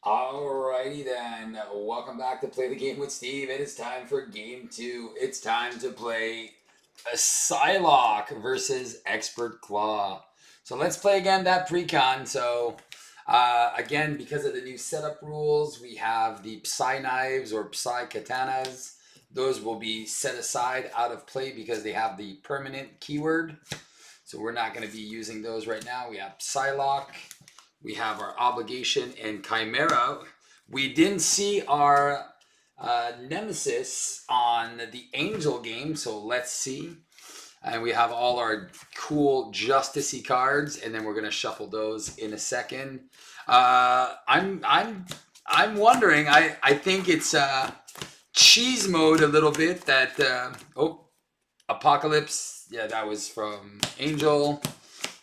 Alrighty then, welcome back to Play the Game with Steve. It is time for game two. It's time to play a Psylocke versus Expert Claw. So let's play again that pre-con. Again, because of the new setup rules, we have the Psy Knives or Psy Katanas. Those will be set aside out of play because they have the permanent keyword. So we're not going to be using those right now. We have Psylocke. We have our obligation and chimera. We didn't see our nemesis on the angel game, so let's see. And we have all our cool justicey cards, and then we're gonna shuffle those in a second. I'm wondering. I think it's cheese mode a little bit. Apocalypse. Yeah, that was from Angel.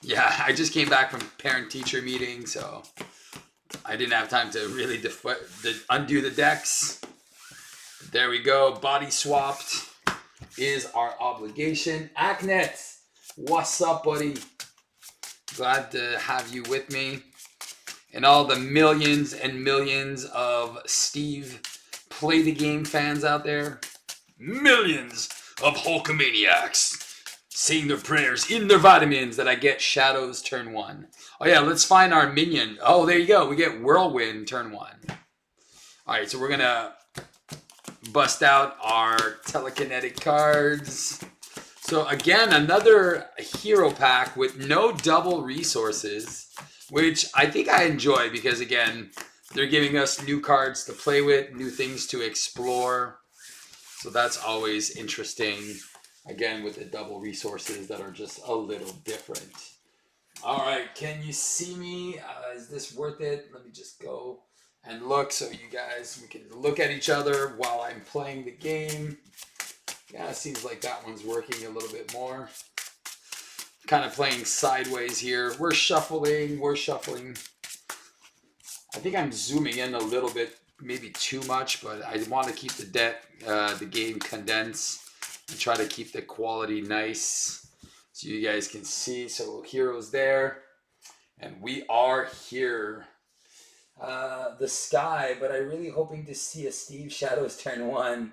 Yeah, I just came back from parent-teacher meeting, so I didn't have time to really undo the decks. There we go. Body swapped is our obligation. Aknet, what's up, buddy? Glad to have you with me. And all the millions and millions of Steve Play the Game fans out there. Millions of Hulkamaniacs saying their prayers in their vitamins that I get Shadows turn 1. Oh yeah, let's find our minion. Oh, there you go. We get Whirlwind turn 1. Alright, so we're going to bust out our telekinetic cards. So again, another hero pack with no double resources, which I think I enjoy because again, they're giving us new cards to play with, new things to explore. So that's always interesting. Again, with the double resources that are just a little different. All right, can you see me? Is this worth it? Let me just go and look so you guys, we can look at each other while I'm playing the game. Yeah, it seems like that one's working a little bit more. Kind of playing sideways here. We're shuffling. I think I'm zooming in a little bit, maybe too much, but I want to keep the game condensed. And try to keep the quality nice so you guys can see. So heroes there, and we are here. The sky, but I'm really hoping to see a Steve Shadows turn 1.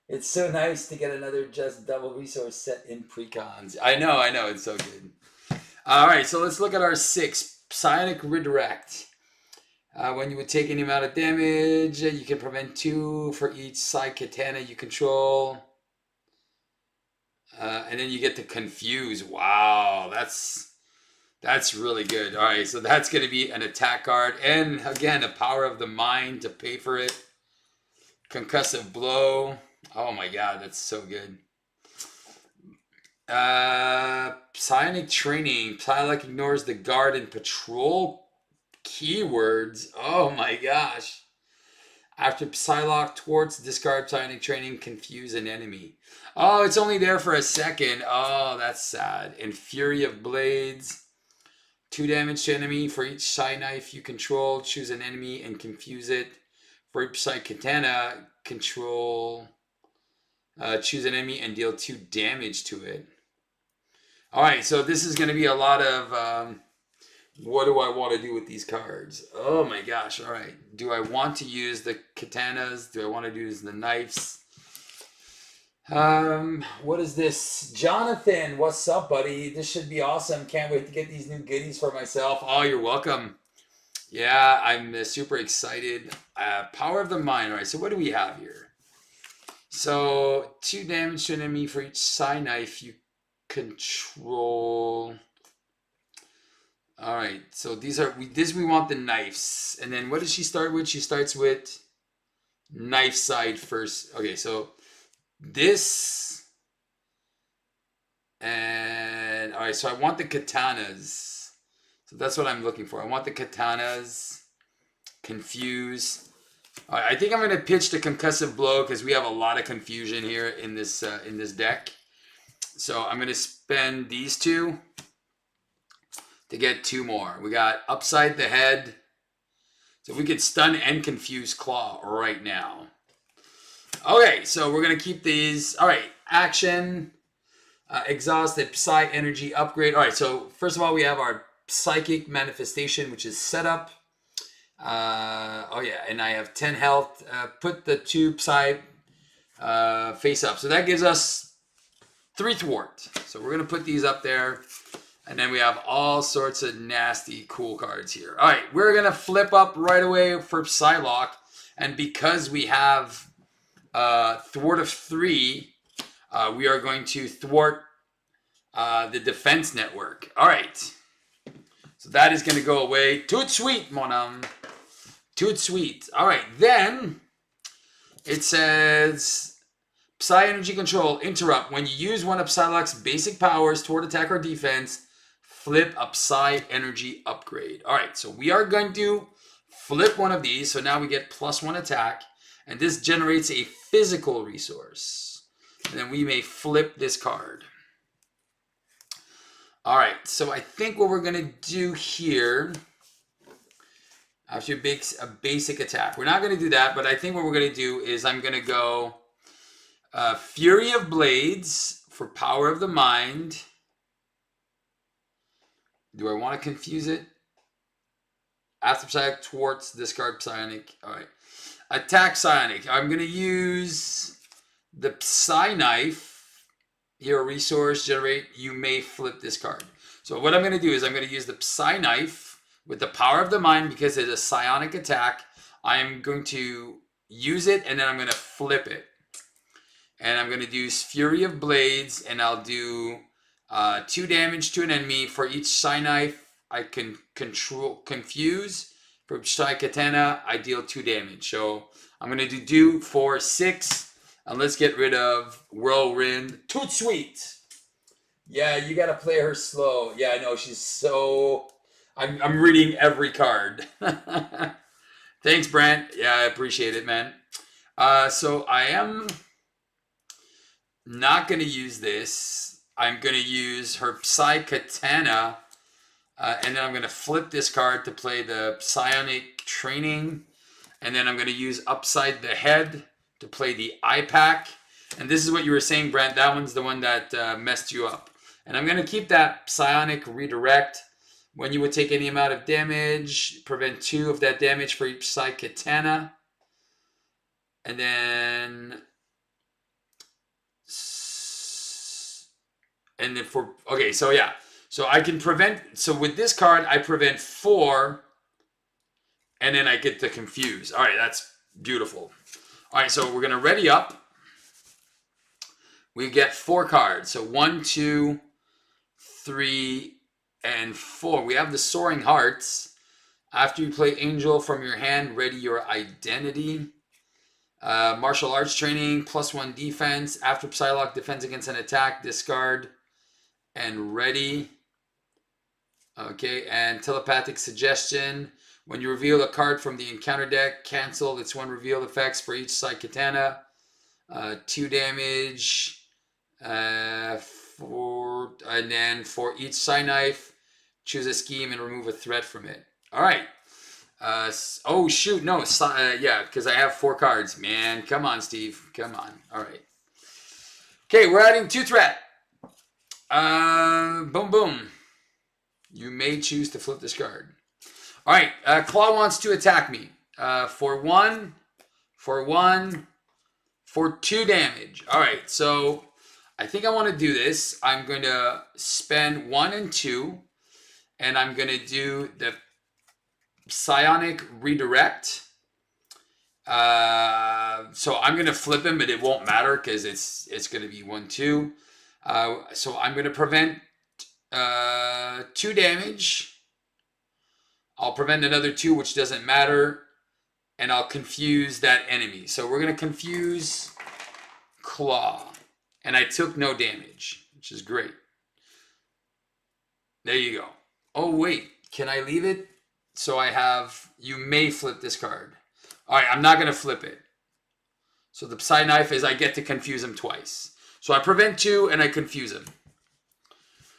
It's so nice to get another just double resource set in precons. I know, it's so good. All right, so let's look at our 6 psionic redirect. When you would take any amount of damage, you can prevent 2 for each Psy Katana you control. And then you get to confuse. Wow, that's really good. All right, so that's going to be an attack card. And again, a power of the mind to pay for it. Concussive blow. Oh my god, that's so good. Psionic training. Psylocke ignores the guard and patrol keywords. Oh my gosh. After Psylocke thwarts discard psionic training, confuse an enemy. Oh, it's only there for a second. Oh, that's sad. And Fury of Blades. 2 damage to enemy. For each Psy Knife you control, choose an enemy and confuse it. For each Psy Katana, control, choose an enemy and deal 2 damage to it. Alright, so this is going to be a lot of... what do I want to do with these cards? Oh my gosh, alright. Do I want to use the katanas? Do I want to use the knives? What is this? Jonathan, what's up, buddy? This should be awesome. Can't wait to get these new goodies for myself. Oh, you're welcome. Yeah, I'm super excited. Power of the mind. Alright, so what do we have here? So, 2 damage to an enemy for each Psy Knife you control... Alright, so we want the knives. And then what does she start with? She starts with knife side first. Okay, so this and alright, so I want the katanas. So that's what I'm looking for. I want the katanas. Confuse. Alright, I think I'm gonna pitch the concussive blow because we have a lot of confusion here in this deck. So I'm gonna spend these 2 to get 2 more. We got upside the head. So we could stun and confuse Claw right now. Okay, so we're going to keep these. All right, action. Exhaust the Psy energy upgrade. All right, so first of all, we have our psychic manifestation, which is setup. Oh yeah, and I have 10 health. Put the tube side face up. So that gives us 3 thwart. So we're gonna put these up there. And then we have all sorts of nasty cool cards here. All right, we're gonna flip up right away for Psylocke. And because we have thwart of 3, we are going to thwart the defense network. All right. So that is going to go away. Tout sweet, mon homme. Tout sweet. All right. Then it says Psy Energy Control. Interrupt. When you use one of Psylocke's basic powers toward attack or defense, flip a Psy Energy upgrade. All right. So we are going to flip one of these. So now we get +1 attack. And this generates a physical resource. And then we may flip this card. All right, so I think what we're going to do here, after a basic attack, we're not going to do that, but I think what we're going to do is I'm going to go Fury of Blades for Power of the Mind. Do I want to confuse it? After Psylocke, thwarts, discard Psionic. All right. Attack Psionic. I'm going to use the Psy Knife. Hero resource, generate, you may flip this card. So what I'm going to do is I'm going to use the Psy Knife with the Power of the Mind because it's a psionic attack. I'm going to use it and then I'm going to flip it. And I'm going to do Fury of Blades and I'll do 2 damage to an enemy. For each Psy Knife, I can confuse. For Psy Katana, I deal 2 damage. So I'm going to do 4, 6. And let's get rid of Whirlwind. Tout sweet. Yeah, you got to play her slow. Yeah, I know. She's so... I'm reading every card. Thanks, Brent. Yeah, I appreciate it, man. So I am not going to use this. I'm going to use her Psy Katana. And then I'm going to flip this card to play the Psionic Training. And then I'm going to use Upside the Head to play the iPack. And this is what you were saying, Brent. That one's the one that messed you up. And I'm going to keep that Psionic Redirect. When you would take any amount of damage, prevent 2 of that damage for each Psy Katana. And then... Okay, so yeah. So I can prevent... So with this card, I prevent 4. And then I get to confuse. All right, that's beautiful. All right, so we're going to ready up. We get 4 cards. So 1, 2, 3, and 4. We have the Soaring Hearts. After you play Angel from your hand, ready your identity. Martial Arts Training, +1 defense. After Psylocke defends against an attack, discard and ready. Okay, and Telepathic Suggestion. When you reveal a card from the encounter deck, cancel its 1 reveal effects for each Psy Katana. 2 damage. And then for each Psy Knife, choose a scheme and remove a threat from it. All right. Oh, shoot. No. Yeah, because I have 4 cards. Man, come on, Steve. Come on. All right. Okay, we're adding 2 threat. Boom, boom. You may choose to flip this card. All right, Claw wants to attack me for 1, for 2 damage. All right, so I think I want to do this. I'm going to spend 1 and 2, and I'm going to do the Psionic Redirect. So I'm going to flip him, but it won't matter because it's going to be 1, 2. So I'm going to prevent 2 damage. I'll prevent another 2, which doesn't matter. And I'll confuse that enemy. So we're going to confuse Claw. And I took no damage, which is great. There you go. Oh, wait. Can I leave it? So I have... You may flip this card. All right, I'm not going to flip it. So the Psy Knife is I get to confuse him twice. So I prevent 2 and I confuse him.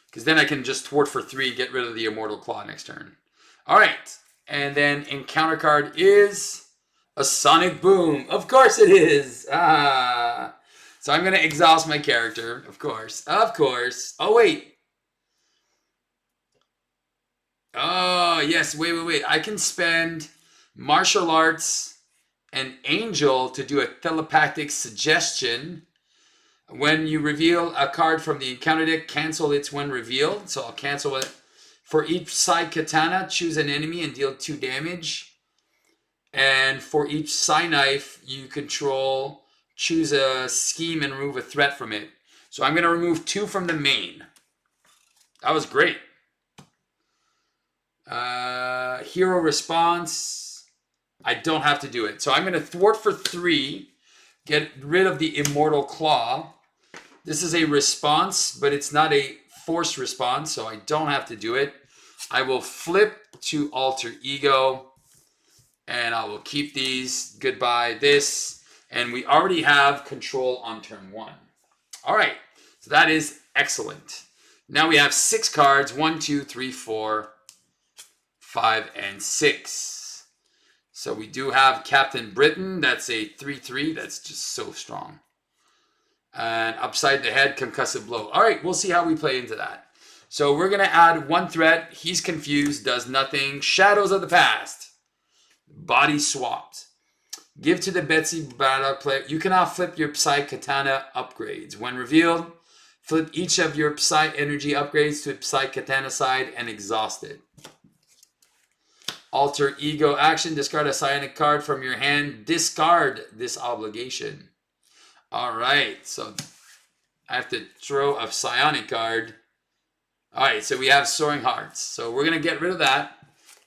Because then I can just thwart for 3, get rid of the Immortal Claw next turn. All right, and then encounter card is a Sonic Boom. Of course it is. So I'm going to exhaust my character, of course. Of course. Oh, wait. Oh, yes. Wait. I can spend martial arts, and angel to do a telepathic suggestion. When you reveal a card from the encounter deck, cancel it when revealed. So I'll cancel it. For each Psy Katana, choose an enemy and deal 2 damage. And for each Psy Knife you control, choose a scheme and remove a threat from it. So I'm going to remove 2 from the main. That was great. Hero response. I don't have to do it. So I'm going to thwart for 3. Get rid of the Immortal Claw. This is a response, but it's not a forced response, so I don't have to do it. I will flip to Alter Ego, and I will keep these. Goodbye, this. And we already have control on turn 1. All right, so that is excellent. Now we have 6 cards. 1, 2, 3, 4, 5, and 6. So we do have Captain Britain. That's a 3/3. That's just so strong. And upside the head, concussive blow. All right, we'll see how we play into that. So we're going to add 1 threat. He's confused, does nothing. Shadows of the past. Body swapped. Give to the Betsy Braddock player. You can now flip your Psy Katana upgrades. When revealed, flip each of your Psy energy upgrades to Psy Katana side and exhaust it. Alter Ego action. Discard a psionic card from your hand. Discard this obligation. All right, so I have to throw a psionic card. All right, so we have Soaring Hearts. So we're going to get rid of that.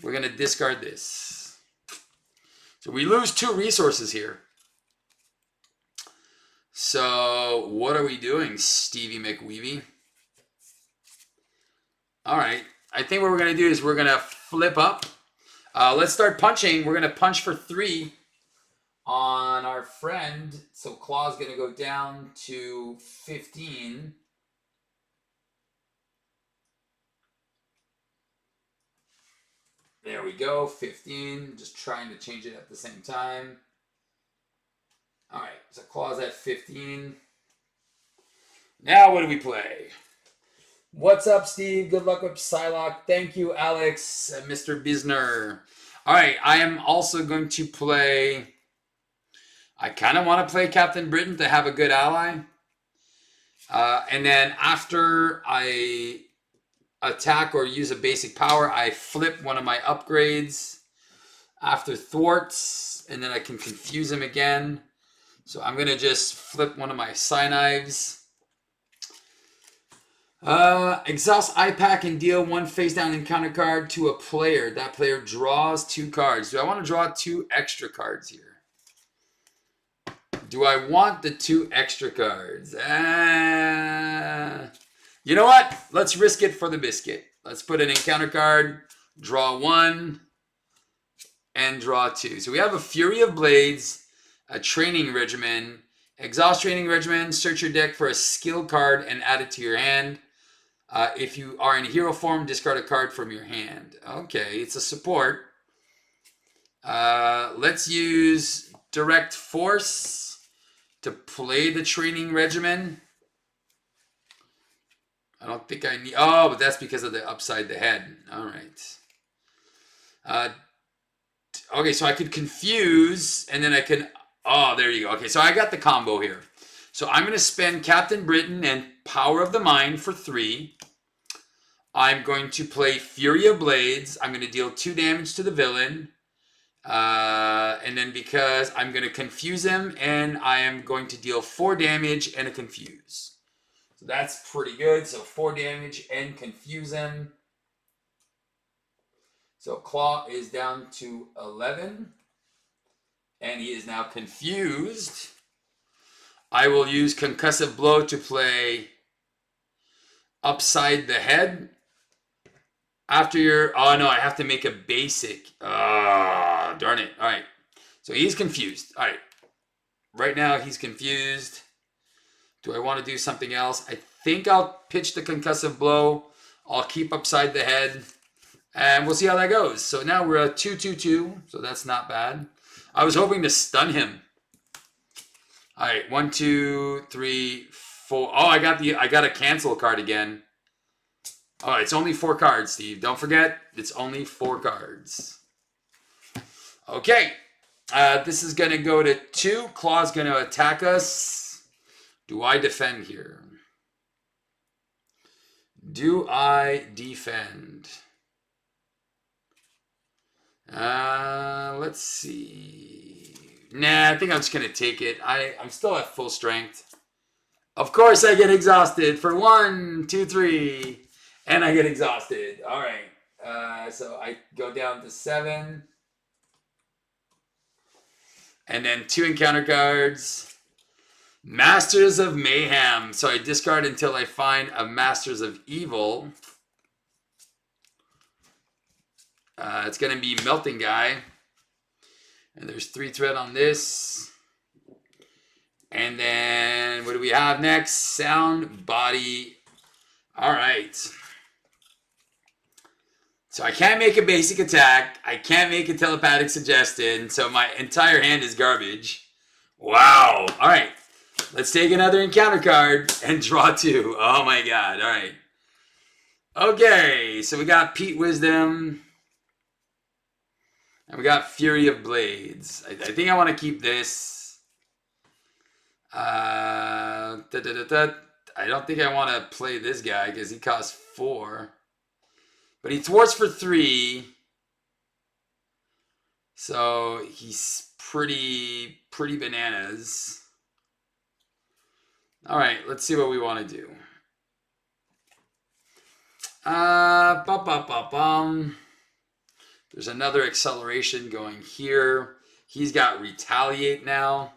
We're going to discard this. So we lose 2 resources here. So what are we doing, Stevie McWeevy? All right, I think what we're going to do is we're going to flip up. Let's start punching. We're going to punch for 3 on our friend. So Claw's going to go down to 15. There we go, 15. Just trying to change it at the same time. All right, so Claw's at 15. Now what do we play? What's up, Steve? Good luck with Psylocke. Thank you, Alex, Mr. Bisner. All right, I am also going to play... I kind of want to play Captain Britain to have a good ally. And then after I attack or use a basic power, I flip one of my upgrades after thwarts, and then I can confuse him again. So I'm going to just flip one of my Psy Knives. Exhaust IPAC and deal 1 face down encounter card to a player. That player draws 2 cards. Do I want to draw 2 extra cards here? Do I want the 2 extra cards? You know what? Let's risk it for the biscuit. Let's put an encounter card, draw 1, and draw 2. So we have a Fury of Blades, a Training Regimen, exhaust Training Regimen, search your deck for a skill card and add it to your hand. If you are in hero form, discard a card from your hand. Okay, it's a support. Let's use Direct Force to play the Training Regimen. I don't think I need... Oh, but that's because of the upside the head. All right. Okay, so I could confuse, and then I can... Oh, there you go. Okay, so I got the combo here. So I'm going to spend Captain Britain and Power of the Mind for 3. I'm going to play Fury of Blades. I'm going to deal 2 damage to the villain. And then because I'm going to confuse him, and I am going to deal 4 damage and a confuse. So that's pretty good. So 4 damage and confuse him. So Claw is down to 11. And he is now confused. I will use Concussive Blow to play Upside the Head. After your... Oh, no, I have to make a basic. Oh, darn it. All right. So he's confused. All right. Right now, he's confused. Do I want to do something else? I think I'll pitch the Concussive Blow. I'll keep Upside the Head. And we'll see how that goes. So now we're at 2-2-2. So that's not bad. I was hoping to stun him. All right. 1, 2, 3, 4. Oh, I got a cancel card again. Oh, it's only 4 cards, Steve. Don't forget, it's only 4 cards. Okay. This is going to go to 2. Claw's going to attack us. Do I defend here? Do I defend? Let's see. Nah, I think I'm just going to take it. I'm still at full strength. Of course I get exhausted for 1, 2, 3. And I get exhausted. All right. So I go down to 7. And then 2 encounter cards. Masters of Mayhem. So I discard until I find a Masters of Evil. It's going to be Melting Guy. And there's 3 threat on this. And then what do we have next? Sound Body. All right. So I can't make a basic attack. I can't make a telepathic suggestion. So my entire hand is garbage. Wow. All right. Let's take another encounter card and draw 2. Oh my god. All right. Okay. So we got Pete Wisdom. And we got Fury of Blades. I think I want to keep this. I don't think I want to play this guy because he costs 4. But he thwarts for 3. So he's pretty bananas. All right, let's see what we want to do. There's another acceleration going here. He's got Retaliate now.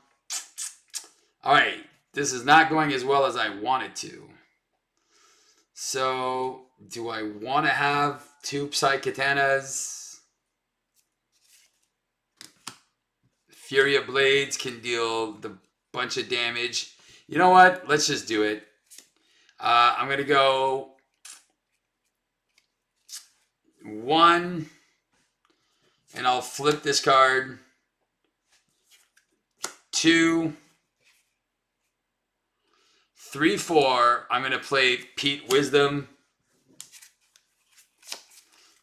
All right, this is not going as well as I wanted to. So, do I want to have 2 Psy Katanas? Fury of Blades can deal the bunch of damage. You know what? Let's just do it. I'm going to go 1, and I'll flip this card. 2, 3, 4. I'm going to play Pete Wisdom.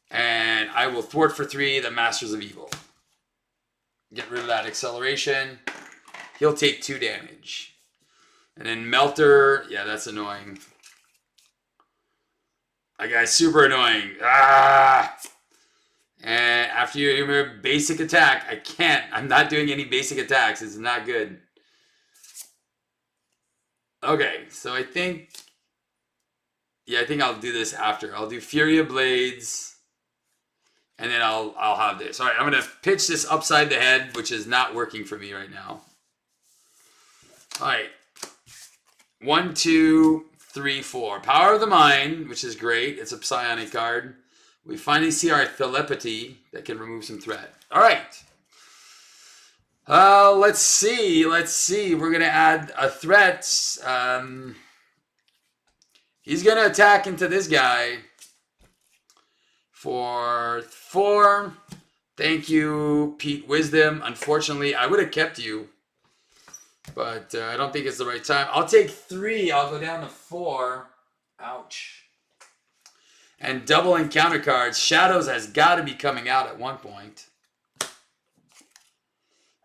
And I will thwart for 3 the Masters of Evil. Get rid of that acceleration. He'll take 2 damage. And then Melter. Yeah, that's annoying. That guy's super annoying. Ah! And after you remember basic attack, I can't. I'm not doing any basic attacks. It's not good. Okay, so I think... Yeah, I think I'll do this after. I'll do Fury of Blades. And then I'll have this. All right, I'm going to pitch this upside the head, which is not working for me right now. All right. 1, 2, 3, 4. Power of the Mind, which is great. It's a psionic card. We finally see our telepathy that can remove some threat. All right. Let's see. We're going to add a threat. He's going to attack into this guy. For 4. Thank you, Pete Wisdom. Unfortunately, I would have kept you. But I don't think it's the right time. I'll take 3. I'll go down to 4. Ouch. And double encounter cards. Shadows has got to be coming out at one point.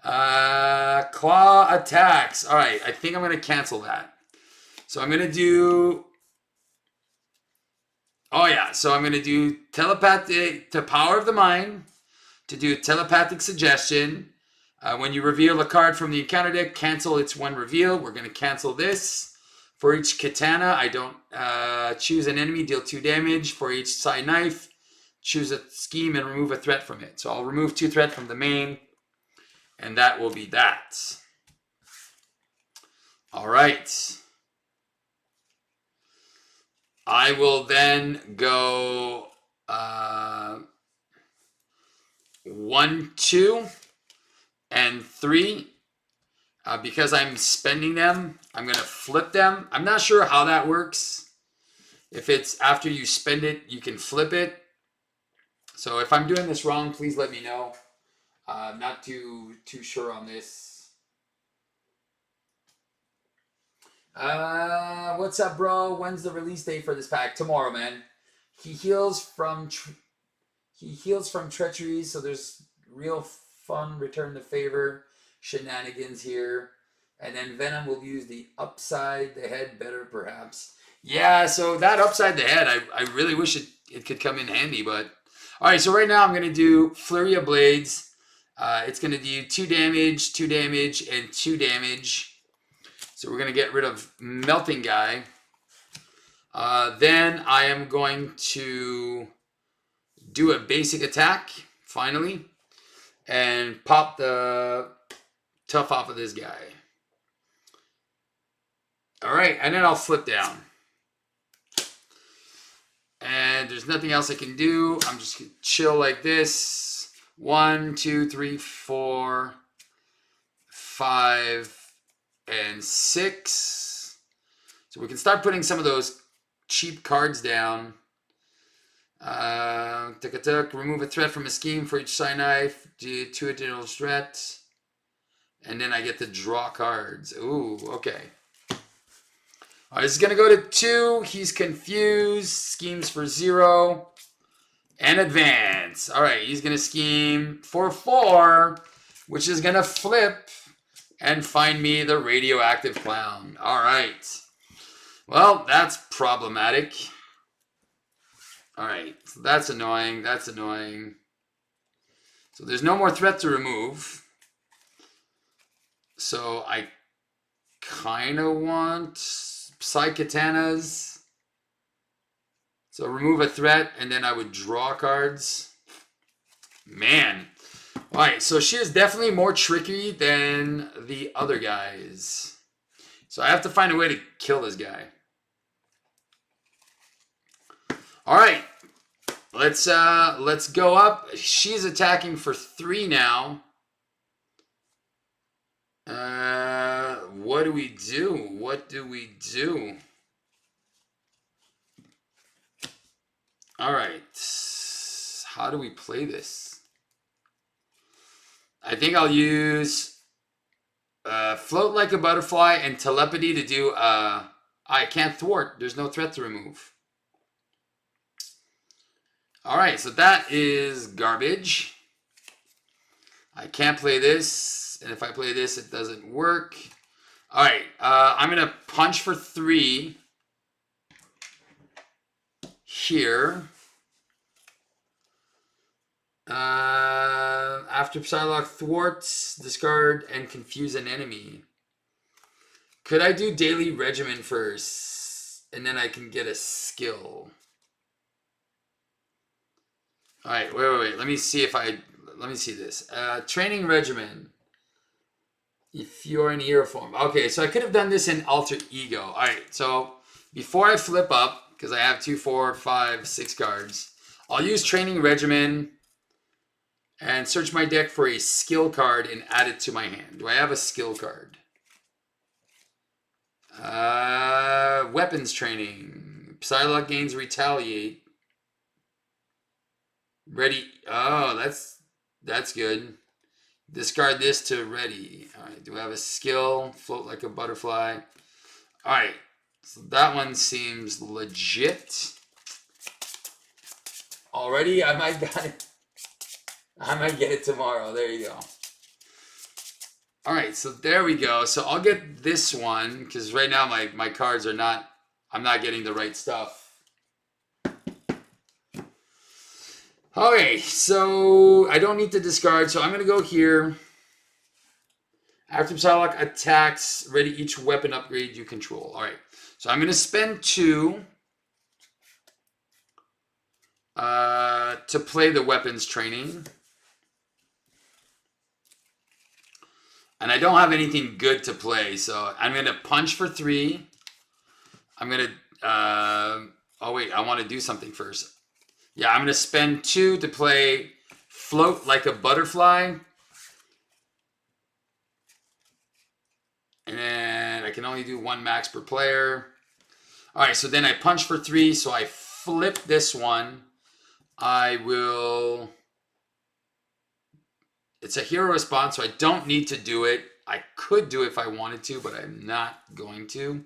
Claw attacks. All right, I think I'm going to cancel that. So I'm going to do... Oh yeah, so I'm going to do telepathic to Power of the Mind, to do telepathic suggestion. When you reveal a card from the encounter deck, cancel its 1 reveal. We're going to cancel this. For each katana, I don't choose an enemy, deal 2 damage. For each side knife, choose a scheme and remove a threat from it. So I'll remove 2 threat from the main, and that will be that. All right. I will then go 1, 2, and 3. Because I'm spending them, I'm going to flip them. I'm not sure how that works. If it's after you spend it, you can flip it. So if I'm doing this wrong, please let me know. I'm not too sure on this. What's up, bro? When's the release date for this pack? Tomorrow, man. He heals from treachery, so there's real fun return the favor shenanigans here. And then Venom will use the upside the head better, perhaps. Yeah, so that upside the head, I really wish it could come in handy, but... Alright, so right now I'm going to do Flurry of Blades. It's going to do 2 damage, 2 damage, and 2 damage. So we're going to get rid of Melting Guy. Then I am going to do a basic attack, finally, and pop the tough off of this guy. Alright, and then I'll flip down. And there's nothing else I can do. I'm just going to chill like this. 1, 2, 3, 4, 5, and 6. So we can start putting some of those cheap cards down. Remove a threat from a scheme for each side knife. Do 2 additional threats. And then I get to draw cards. Ooh, okay. Alright, this is going to go to 2. He's confused. Schemes for 0. And advance. Alright, he's going to scheme for 4, which is going to flip and find me the radioactive clown. Alright. Well, that's problematic. Alright, so that's annoying. That's annoying. So there's no more threat to remove. So I kind of want Psy-Katanas. So remove a threat, and then I would draw cards. Man. Alright, so she is definitely more tricky than the other guys. So I have to find a way to kill this guy. Alright. Let's go up. She's attacking for 3 now. What do we do? What do we do? Alright. How do we play this? I think I'll use Float Like a Butterfly and Telepathy to do... I can't thwart. There's no threat to remove. Alright, so that is garbage. I can't play this. And if I play this, it doesn't work. Alright, I'm going to punch for 3 here. After Psylocke thwarts, discard, and confuse an enemy. Could I do Daily Regimen first? And then I can get a skill. Alright, wait. Let me see if let me see this. Training Regimen. If you're in hero form. Okay, so I could have done this in Alter Ego. Alright, so before I flip up, because I have 2, 4, 5, 6 cards, I'll use Training Regimen and search my deck for a skill card and add it to my hand. Do I have a skill card? Weapons Training. Psylocke gains Retaliate. Ready. Oh, that's good. Discard this to ready. Alright, do I have a skill? Float Like a Butterfly. Alright, so that one seems legit. Already, I might get it tomorrow. There you go. Alright, so there we go. So I'll get this one, because right now my cards are not, I'm not getting the right stuff. Okay, so I don't need to discard, so I'm going to go here. After Psylocke attacks, ready each weapon upgrade you control. Alright, so I'm going to spend 2 to play the weapons training. And I don't have anything good to play, so I'm going to punch for 3. I'm going to... oh wait, I want to do something first. Yeah, I'm going to spend 2 to play Float Like a Butterfly. And then I can only do 1 max per player. Alright, so then I punch for 3, so I flip this one. I will... It's a hero response, so I don't need to do it. I could do it if I wanted to, but I'm not going to.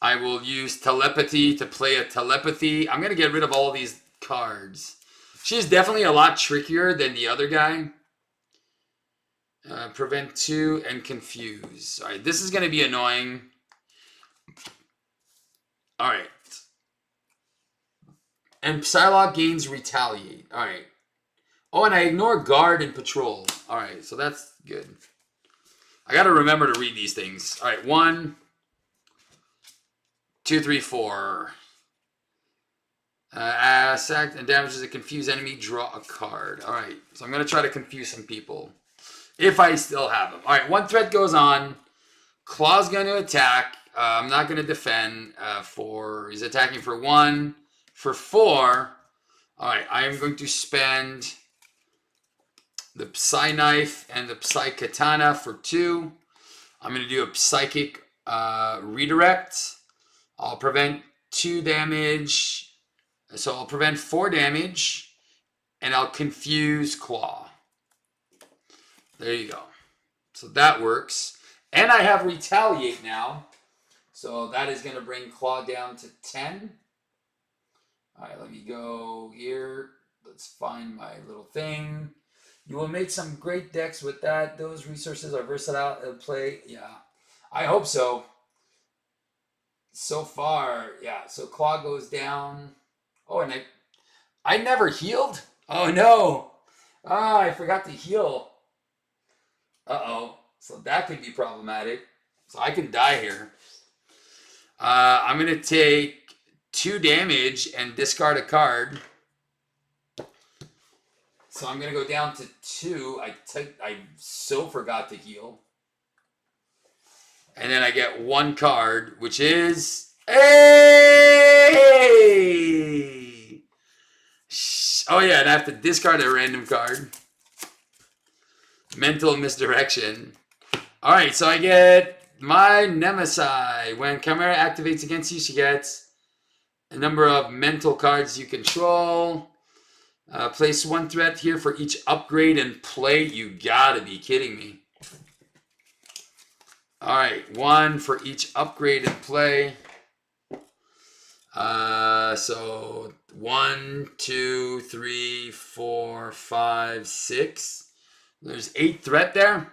I will use Telepathy to play a Telepathy. I'm going to get rid of all these cards. She's definitely a lot trickier than the other guy. Prevent 2 and confuse. All right, this is going to be annoying. All right. And Psylocke gains retaliate. All right. Oh, and I ignore guard and patrol. All right, so that's good. I got to remember to read these things. All right, 1, 2, 3, 4. Sacked and damages a confused enemy. Draw a card. All right, so I'm going to try to confuse some people. If I still have them. All right, 1 threat goes on. Claw's going to attack. I'm not going to defend. He's attacking for 1. For 4. All right, I am going to spend the Psy Knife and the Psy Katana for 2. I'm going to do a Psychic Redirect. I'll prevent 2 damage. So I'll prevent 4 damage. And I'll confuse Claw. There you go. So that works. And I have Retaliate now. So that is going to bring Claw down to 10. All right, let me go here. Let's find my little thing. You will make some great decks with that. Those resources are versatile at play. Yeah, I hope so. So far, yeah. So Claw goes down. Oh, and I never healed. Oh, no. Ah, I forgot to heal. Uh-oh. So that could be problematic. So I can die here. I'm going to take 2 damage and discard a card. So I'm going to go down to 2. I so forgot to heal. And then I get 1 card, which is... Hey! Oh yeah, and I have to discard a random card. Mental misdirection. Alright, so I get my Nemesis. When Chimera activates against you, she gets a number of mental cards you control. Place 1 threat here for each upgrade and play. You gotta be kidding me. Alright, 1 for each upgrade and play. So 1, 2, 3, 4, 5, 6. There's 8 threat there.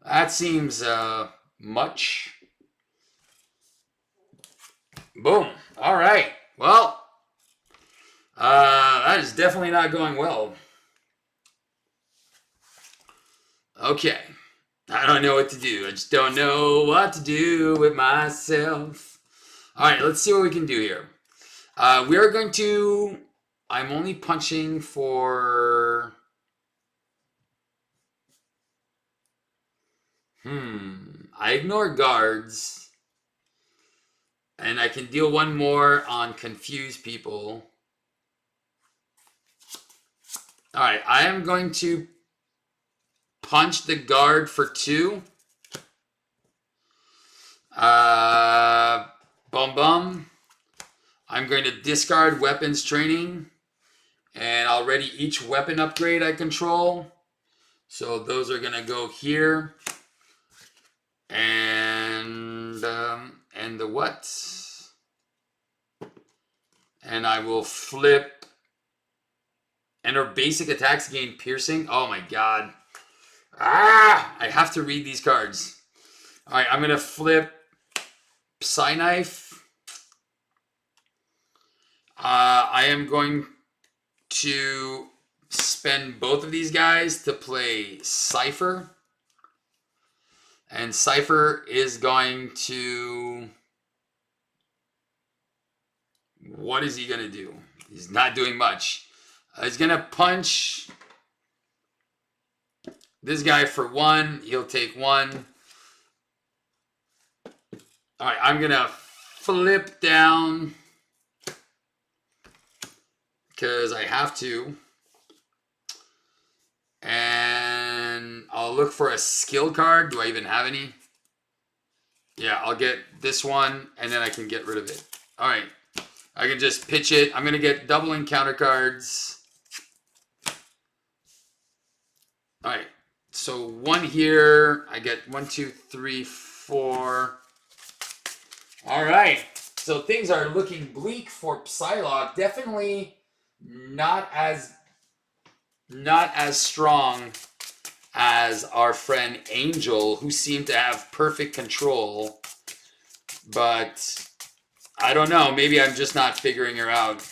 That seems much. Boom. All right. Well, that is definitely not going well. Okay. I don't know what to do. I just don't know what to do with myself. All right, let's see what we can do here. We are going to... I'm only punching for... I ignore guards. And I can deal 1 more on confused people. Alright, I am going to punch the guard for 2. Bum. I'm going to discard weapons training. And I'll ready each weapon upgrade I control. So those are going to go here. And the what? And I will flip. And her basic attacks gain piercing. Oh my god. I have to read these cards. Alright, I'm going to flip Psy Knife. I am going to spend both of these guys to play Cypher. And Cypher is going to... What is he going to do? He's not doing much. He's going to punch this guy for 1. He'll take 1. Alright, I'm going to flip down because I have to. And I'll look for a skill card. Do I even have any? Yeah, I'll get this one, and then I can get rid of it. All right. I can just pitch it. I'm going to get double encounter cards. All right. So 1 here. I get 1, 2, 3, 4. All right. So things are looking bleak for Psylocke. Definitely not as strong as our friend Angel, who seemed to have perfect control. But I don't know. Maybe I'm just not figuring her out.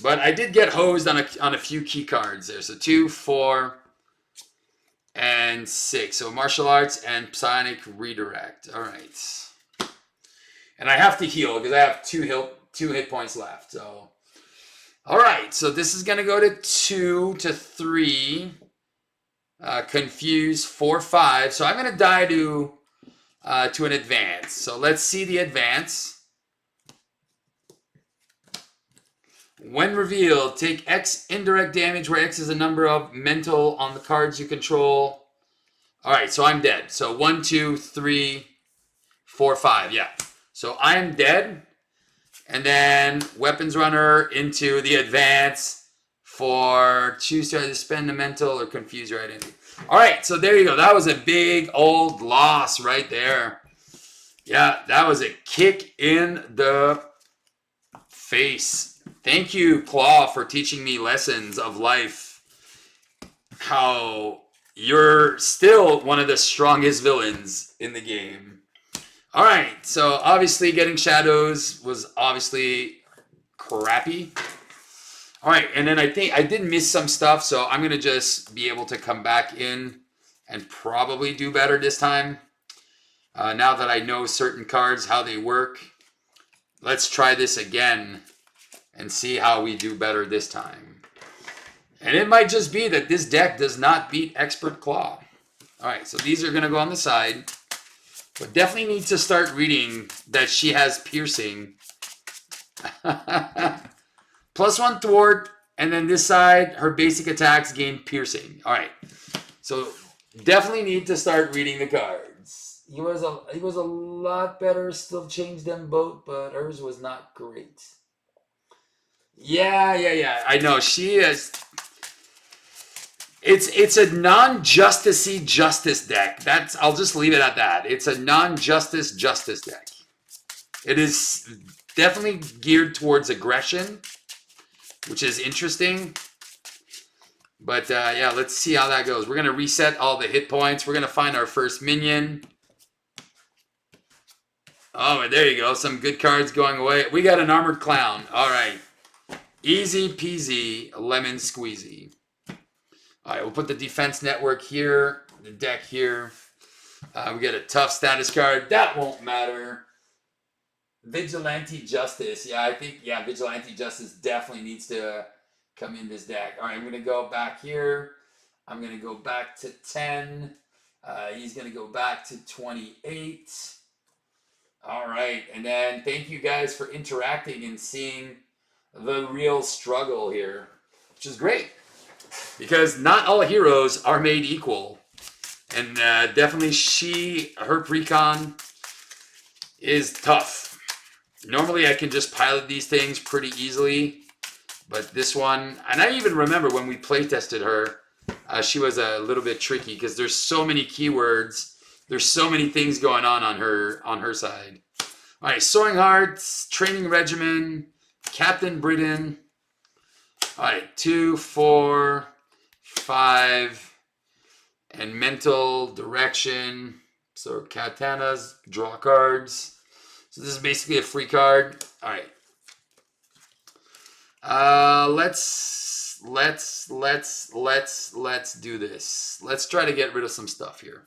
But I did get hosed on a few key cards there. So 2, 4, and 6. So martial arts and psionic redirect. All right. And I have to heal because I have 2 hit points left. So, all right. So this is going to go to 2 to 3. Confuse 4, 5. So I'm going to die to an advance. So let's see the advance. When revealed, take X indirect damage where X is a number of mental on the cards you control. All right, so I'm dead. So 1, 2, 3, 4, 5. Yeah. So I'm dead. And then weapons runner into the advance for choose to either spend the mental or confuse your identity. All right, so there you go. That was a big old loss right there. Yeah, that was a kick in the face. Thank you, Claw, for teaching me lessons of life. How you're still one of the strongest villains in the game. All right, so obviously getting shadows was obviously crappy. All right, and then I think I did miss some stuff, so I'm going to just be able to come back in and probably do better this time. Now that I know certain cards, how they work. Let's try this again and see how we do better this time. And it might just be that this deck does not beat Expert Claw. All right, so these are going to go on the side. But definitely need to start reading that she has piercing. +1 thwart, and then this side, her basic attacks gain piercing. All right, so definitely need to start reading the cards. He was a lot better, still changed them both, but hers was not great. Yeah. I know she is. It's a non-justicey justice deck. I'll just leave it at that. It's a non-justice justice deck. It is definitely geared towards aggression, which is interesting. But yeah, let's see how that goes. We're gonna reset all the hit points. We're gonna find our first minion. Oh, there you go. Some good cards going away. We got an armored clown. All right. Easy peasy, lemon squeezy. All right, we'll put the defense network here, the deck here. We get a tough status card. That won't matter. Vigilante Justice. Yeah, I think, Vigilante Justice definitely needs to come in this deck. All right, I'm going to go back here. I'm going to go back to 10. He's going to go back to 28. All right, and then thank you guys for interacting and seeing the real struggle here, which is great. Because not all heroes are made equal. And definitely her precon is tough. Normally I can just pilot these things pretty easily. But this one, and I even remember when we play tested her, she was a little bit tricky because there's so many keywords. There's so many things going on her side. All right, Soaring Hearts, Training Regimen, Captain Britain. All right, 2, 4, 5, and Mental Direction. So Katanas, draw cards. So this is basically a free card. All right. Let's do this. Let's try to get rid of some stuff here.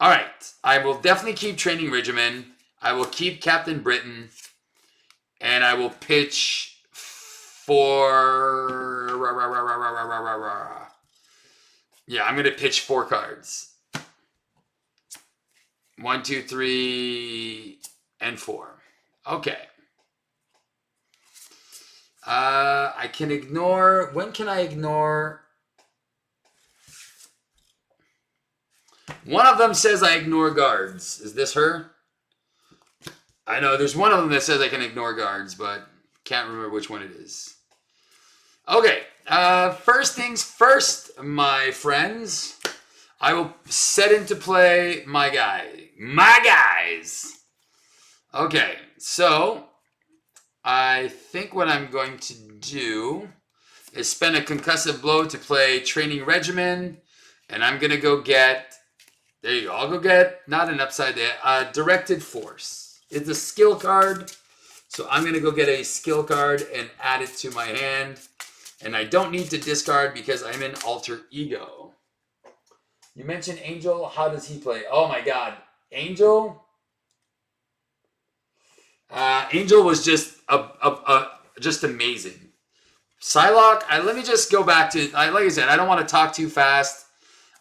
All right. I will definitely keep Training Regimen. I will keep Captain Britain. And I will pitch for... Yeah, I'm going to pitch 4 cards. 1, 2, 3, and 4. Okay. I can ignore... When can I ignore... One of them says I ignore guards. Is this her? I know there's one of them that says I can ignore guards, but can't remember which one it is. Okay. First things first, my friends. I will set into play my guys. Okay, so I think what I'm going to do is spend a concussive blow to play Training Regimen. And I'm going to go get, there you go, I'll go get, not an upside down, Directed Force. It's a skill card. So I'm going to go get a skill card and add it to my hand. And I don't need to discard because I'm in Alter Ego. You mentioned Angel. How does he play? Oh my God. Angel? Angel was just just amazing. Psylocke, let me just go back to, like I said, I don't want to talk too fast.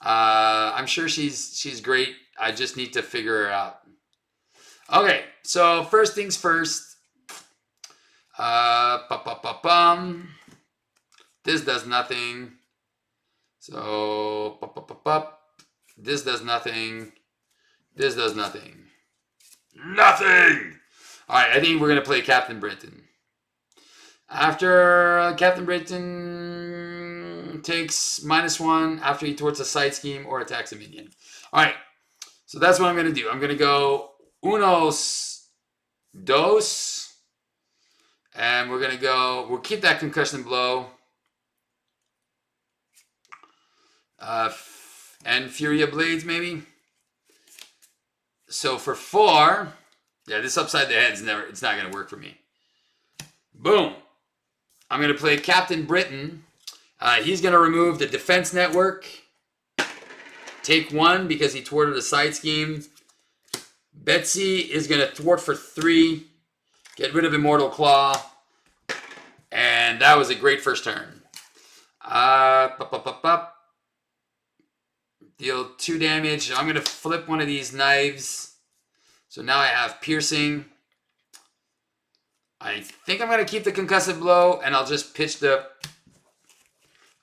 I'm sure she's great. I just need to figure her out. Okay, so first things first. This does nothing. So, this does nothing. This does nothing. Nothing! Alright, I think we're going to play Captain Britain. After Captain Britain takes -1 after he thwarts a side scheme or attacks a minion. Alright, so that's what I'm going to do. I'm going to go unos, dos, and we're going to go, we'll keep that concussion blow. And Fury of Blades, maybe. So for 4, yeah, this upside the head's never, it's not going to work for me. Boom. I'm going to play Captain Britain. He's going to remove the defense network. Take 1 because he thwarted a side scheme. Betsy is going to thwart for 3. Get rid of Immortal Claw. And that was a great first turn. Deal 2 damage. I'm going to flip one of these knives. So now I have piercing. I think I'm going to keep the concussive blow, and I'll just pitch the...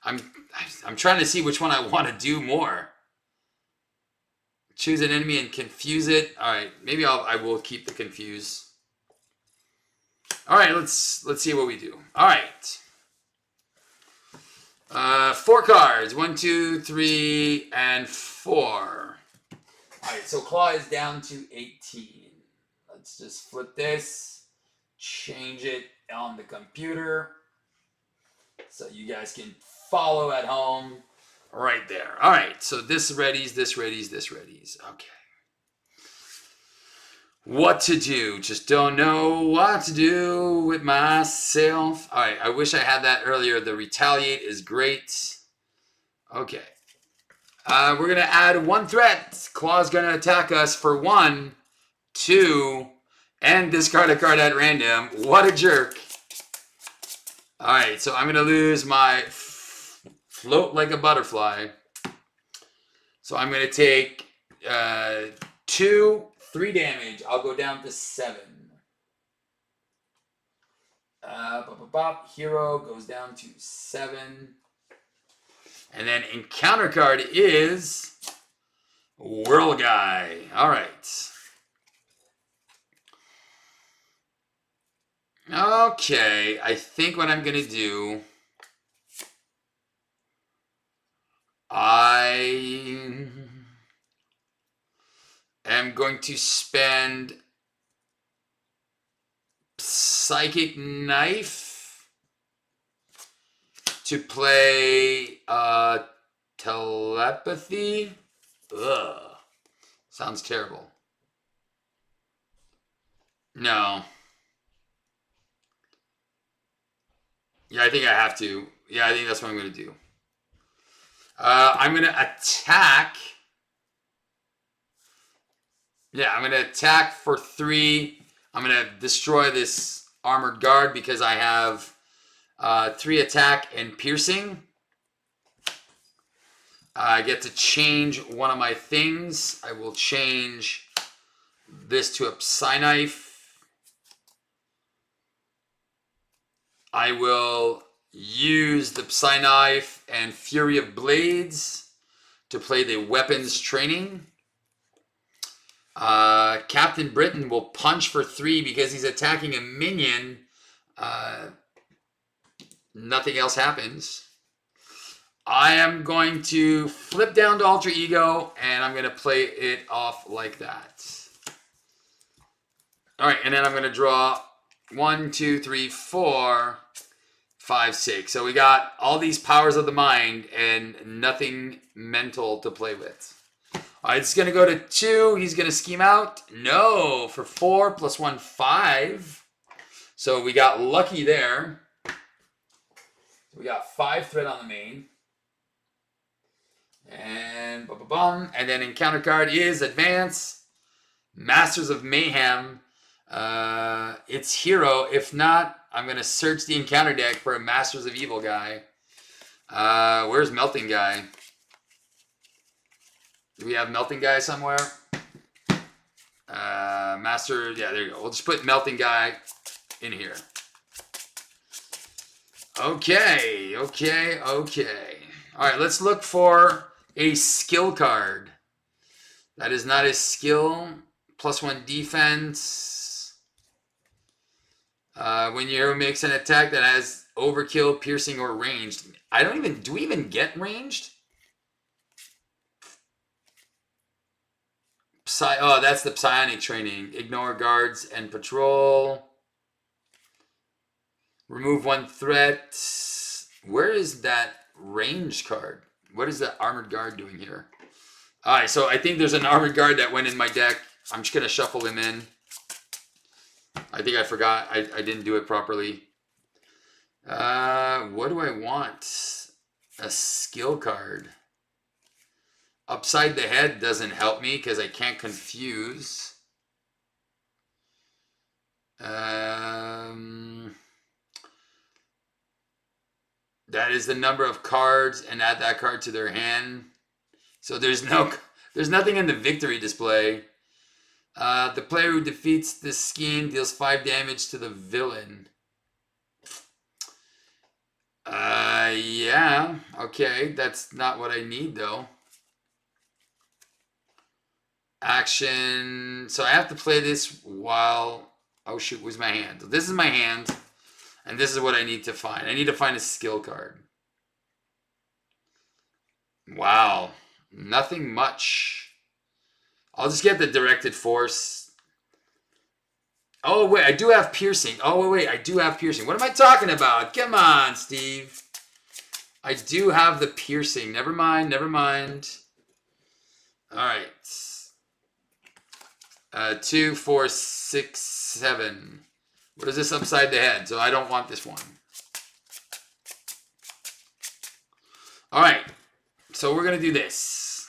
I'm trying to see which one I want to do more. Choose an enemy and confuse it. All right, maybe I will keep the confuse. All right, let's see what we do. All right. 4 cards. 1, 2, 3, and 4. All right, so Claw is down to 18. Let's just flip this, change it on the computer so you guys can follow at home right there. All right, so this readies, this readies, this readies. Okay. What to do? Just don't know what to do with myself. All right, I wish I had that earlier. The retaliate is great. Okay. We're going to add 1 threat. Claw's going to attack us for 1, 2, and discard a card at random. What a jerk. All right, so I'm going to lose my float like a butterfly. So I'm going to take 2, 3 damage. I'll go down to 7. Hero goes down to 7. And then encounter card is Whirl Guy. All right. Okay, I think what I'm going to do, I am going to spend Psychic Knife to play Telepathy. Ugh. Sounds terrible. No. Yeah, I think I have to. Yeah, I think that's what I'm going to do. I'm going to attack. Yeah, I'm going to attack for 3. I'm going to destroy this armored guard because I have 3 attack and piercing. I get to change one of my things. I will change this to a Psy Knife. I will use the Psy Knife and Fury of Blades to play the weapons training. Captain Britain will punch for 3 because he's attacking a minion. Nothing else happens. I am going to flip down to Alter Ego, and I'm going to play it off like that. All right, and then I'm going to draw 1, 2, 3, 4, 5, 6. So we got all these powers of the mind and nothing mental to play with. All right, it's going to go to 2. He's going to scheme out. No, for 4 plus 1, 5. So we got lucky there. We got 5 threat on the main. And bum. And then encounter card is Advance. Masters of Mayhem. It's Hero. If not, I'm going to search the encounter deck for a Masters of Evil guy. Where's Melting Guy? Do we have Melting Guy somewhere? Master, yeah, there you go. We'll just put Melting Guy in here. Okay. All right, let's look for a skill card. That is not a skill. +1 defense. When your hero makes an attack that has overkill, piercing, or ranged. Do we even get ranged? Oh, that's the psionic training. Ignore guards and patrol. Remove 1 threat. Where is that range card? What is that armored guard doing here? All right, so I think there's an armored guard that went in my deck. I'm just going to shuffle him in. I think I forgot. I didn't do it properly. What do I want? A skill card. Upside the head doesn't help me because I can't confuse. That is the number of cards and add that card to their hand. So there's nothing in the victory display. The player who defeats this scheme deals 5 damage to the villain. Yeah. Okay, that's not what I need though. Action. So I have to play this while... Oh shoot, where's my hand? This is my hand. And this is what I need to find. I need to find a skill card. Wow. Nothing much. I'll just get the directed force. Oh wait, I do have piercing. Oh wait, I do have piercing. What am I talking about? Come on, Steve. I do have the piercing. Never mind. Alright. 2, 4, 6, 7. What is this upside the head? So I don't want this one. Alright. So we're going to do this.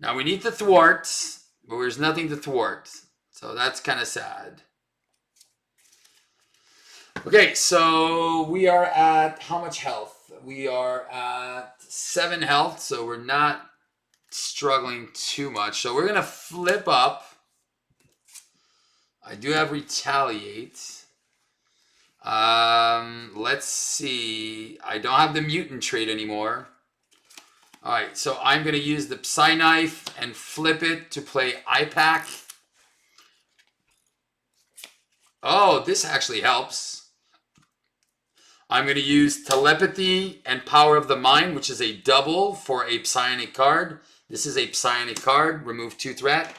Now we need to thwart, but there's nothing to thwart. So that's kind of sad. Okay, so we are at how much health? We are at 7 health, so we're not struggling too much. So we're going to flip up. I do have Retaliate. Let's see. I don't have the mutant trait anymore. Alright, so I'm going to use the Psy Knife and flip it to play IPAC. Oh, this actually helps. I'm going to use Telepathy and Power of the Mind, which is a double for a psionic card. This is a psionic card. Remove 2 threat.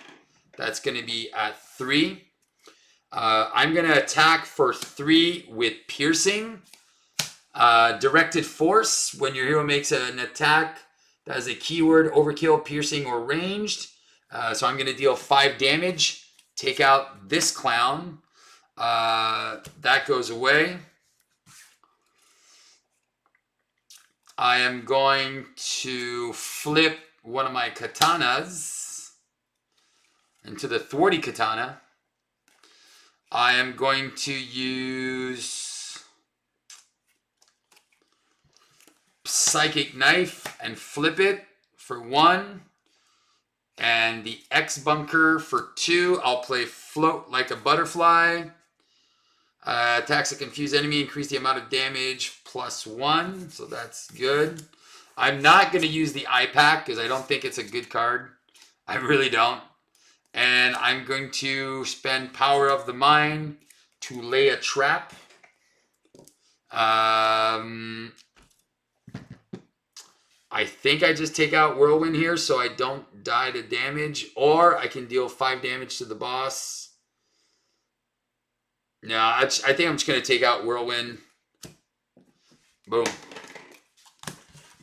That's going to be at 3. I'm going to attack for 3 with Piercing. Directed Force. When your hero makes an attack that has a keyword, Overkill, Piercing, or Ranged. So I'm going to deal 5 damage. Take out this clown. That goes away. I am going to flip one of my katanas into the Thwarty Katana. I am going to use Psychic Knife and flip it for 1. And the X Bunker for 2. I'll play Float Like a Butterfly. Attacks a confused enemy, increase the amount of damage +1. So that's good. I'm not going to use the IPAC because I don't think it's a good card. I really don't. And I'm going to spend Power of the Mind to lay a trap. I think I just take out Whirlwind here so I don't die to damage. Or I can deal 5 damage to the boss. No, I think I'm just going to take out Whirlwind. Boom.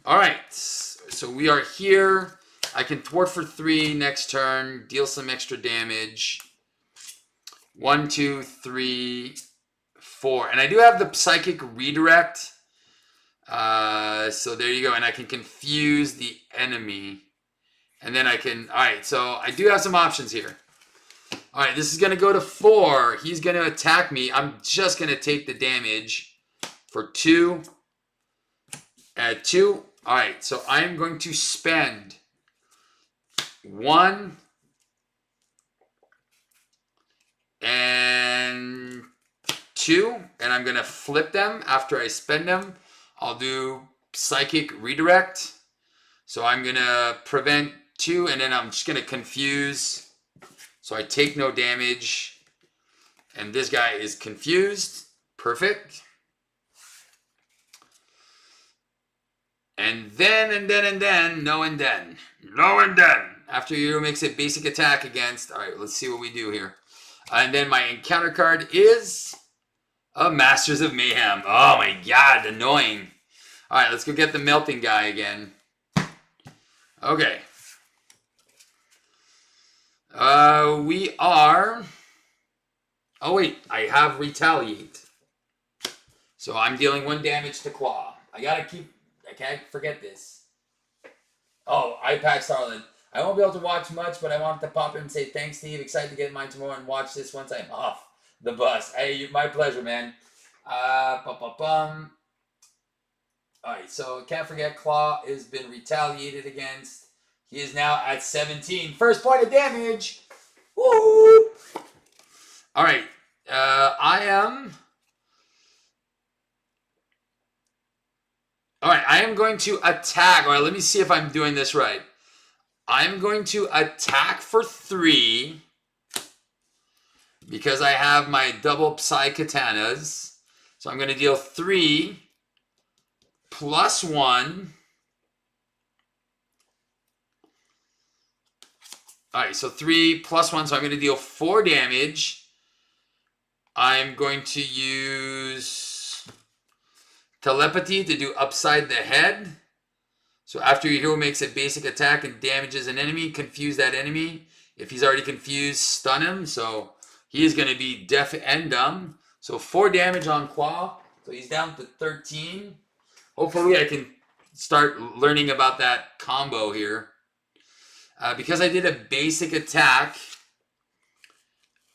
All right. So we are here. I can thwart for 3 next turn. Deal some extra damage. 1, 2, 3, 4. And I do have the Psychic Redirect. So there you go. And I can confuse the enemy. And then I can... All right. So I do have some options here. All right. This is going to go to 4. He's going to attack me. I'm just going to take the damage for 2. Add 2. All right. So I'm going to spend 1 and 2. And I'm going to flip them after I spend them. I'll do Psychic Redirect. So I'm going to prevent 2, and then I'm just going to confuse. So I take no damage. And this guy is confused. Perfect. And then, no and then. No and then. After you makes a basic attack against. All right, let's see what we do here. And then my encounter card is a Masters of Mayhem. Oh my god, annoying. All right, let's go get the melting guy again. Okay. We are... Oh wait, I have Retaliate. So I'm dealing 1 damage to Claw. I can't forget this. Oh, iPack Starland. I won't be able to watch much, but I wanted to pop in and say thanks, Steve. Excited to get mine tomorrow and watch this once I'm off the bus. Hey, my pleasure, man. All right, so can't forget Claw has been retaliated against. He is now at 17. First point of damage. Woo! All right, I am going to attack. All right, let me see if I'm doing this right. I'm going to attack for 3 because I have my double Psy Katanas. So I'm going to deal 3 plus 1. All right, so 3 plus 1. So I'm going to deal 4 damage. I'm going to use Telepathy to do upside the head. So after your hero makes a basic attack and damages an enemy, confuse that enemy. If he's already confused, stun him. So he is going to be deaf and dumb. So 4 damage on Claw. So he's down to 13. Hopefully I can start learning about that combo here. Because I did a basic attack,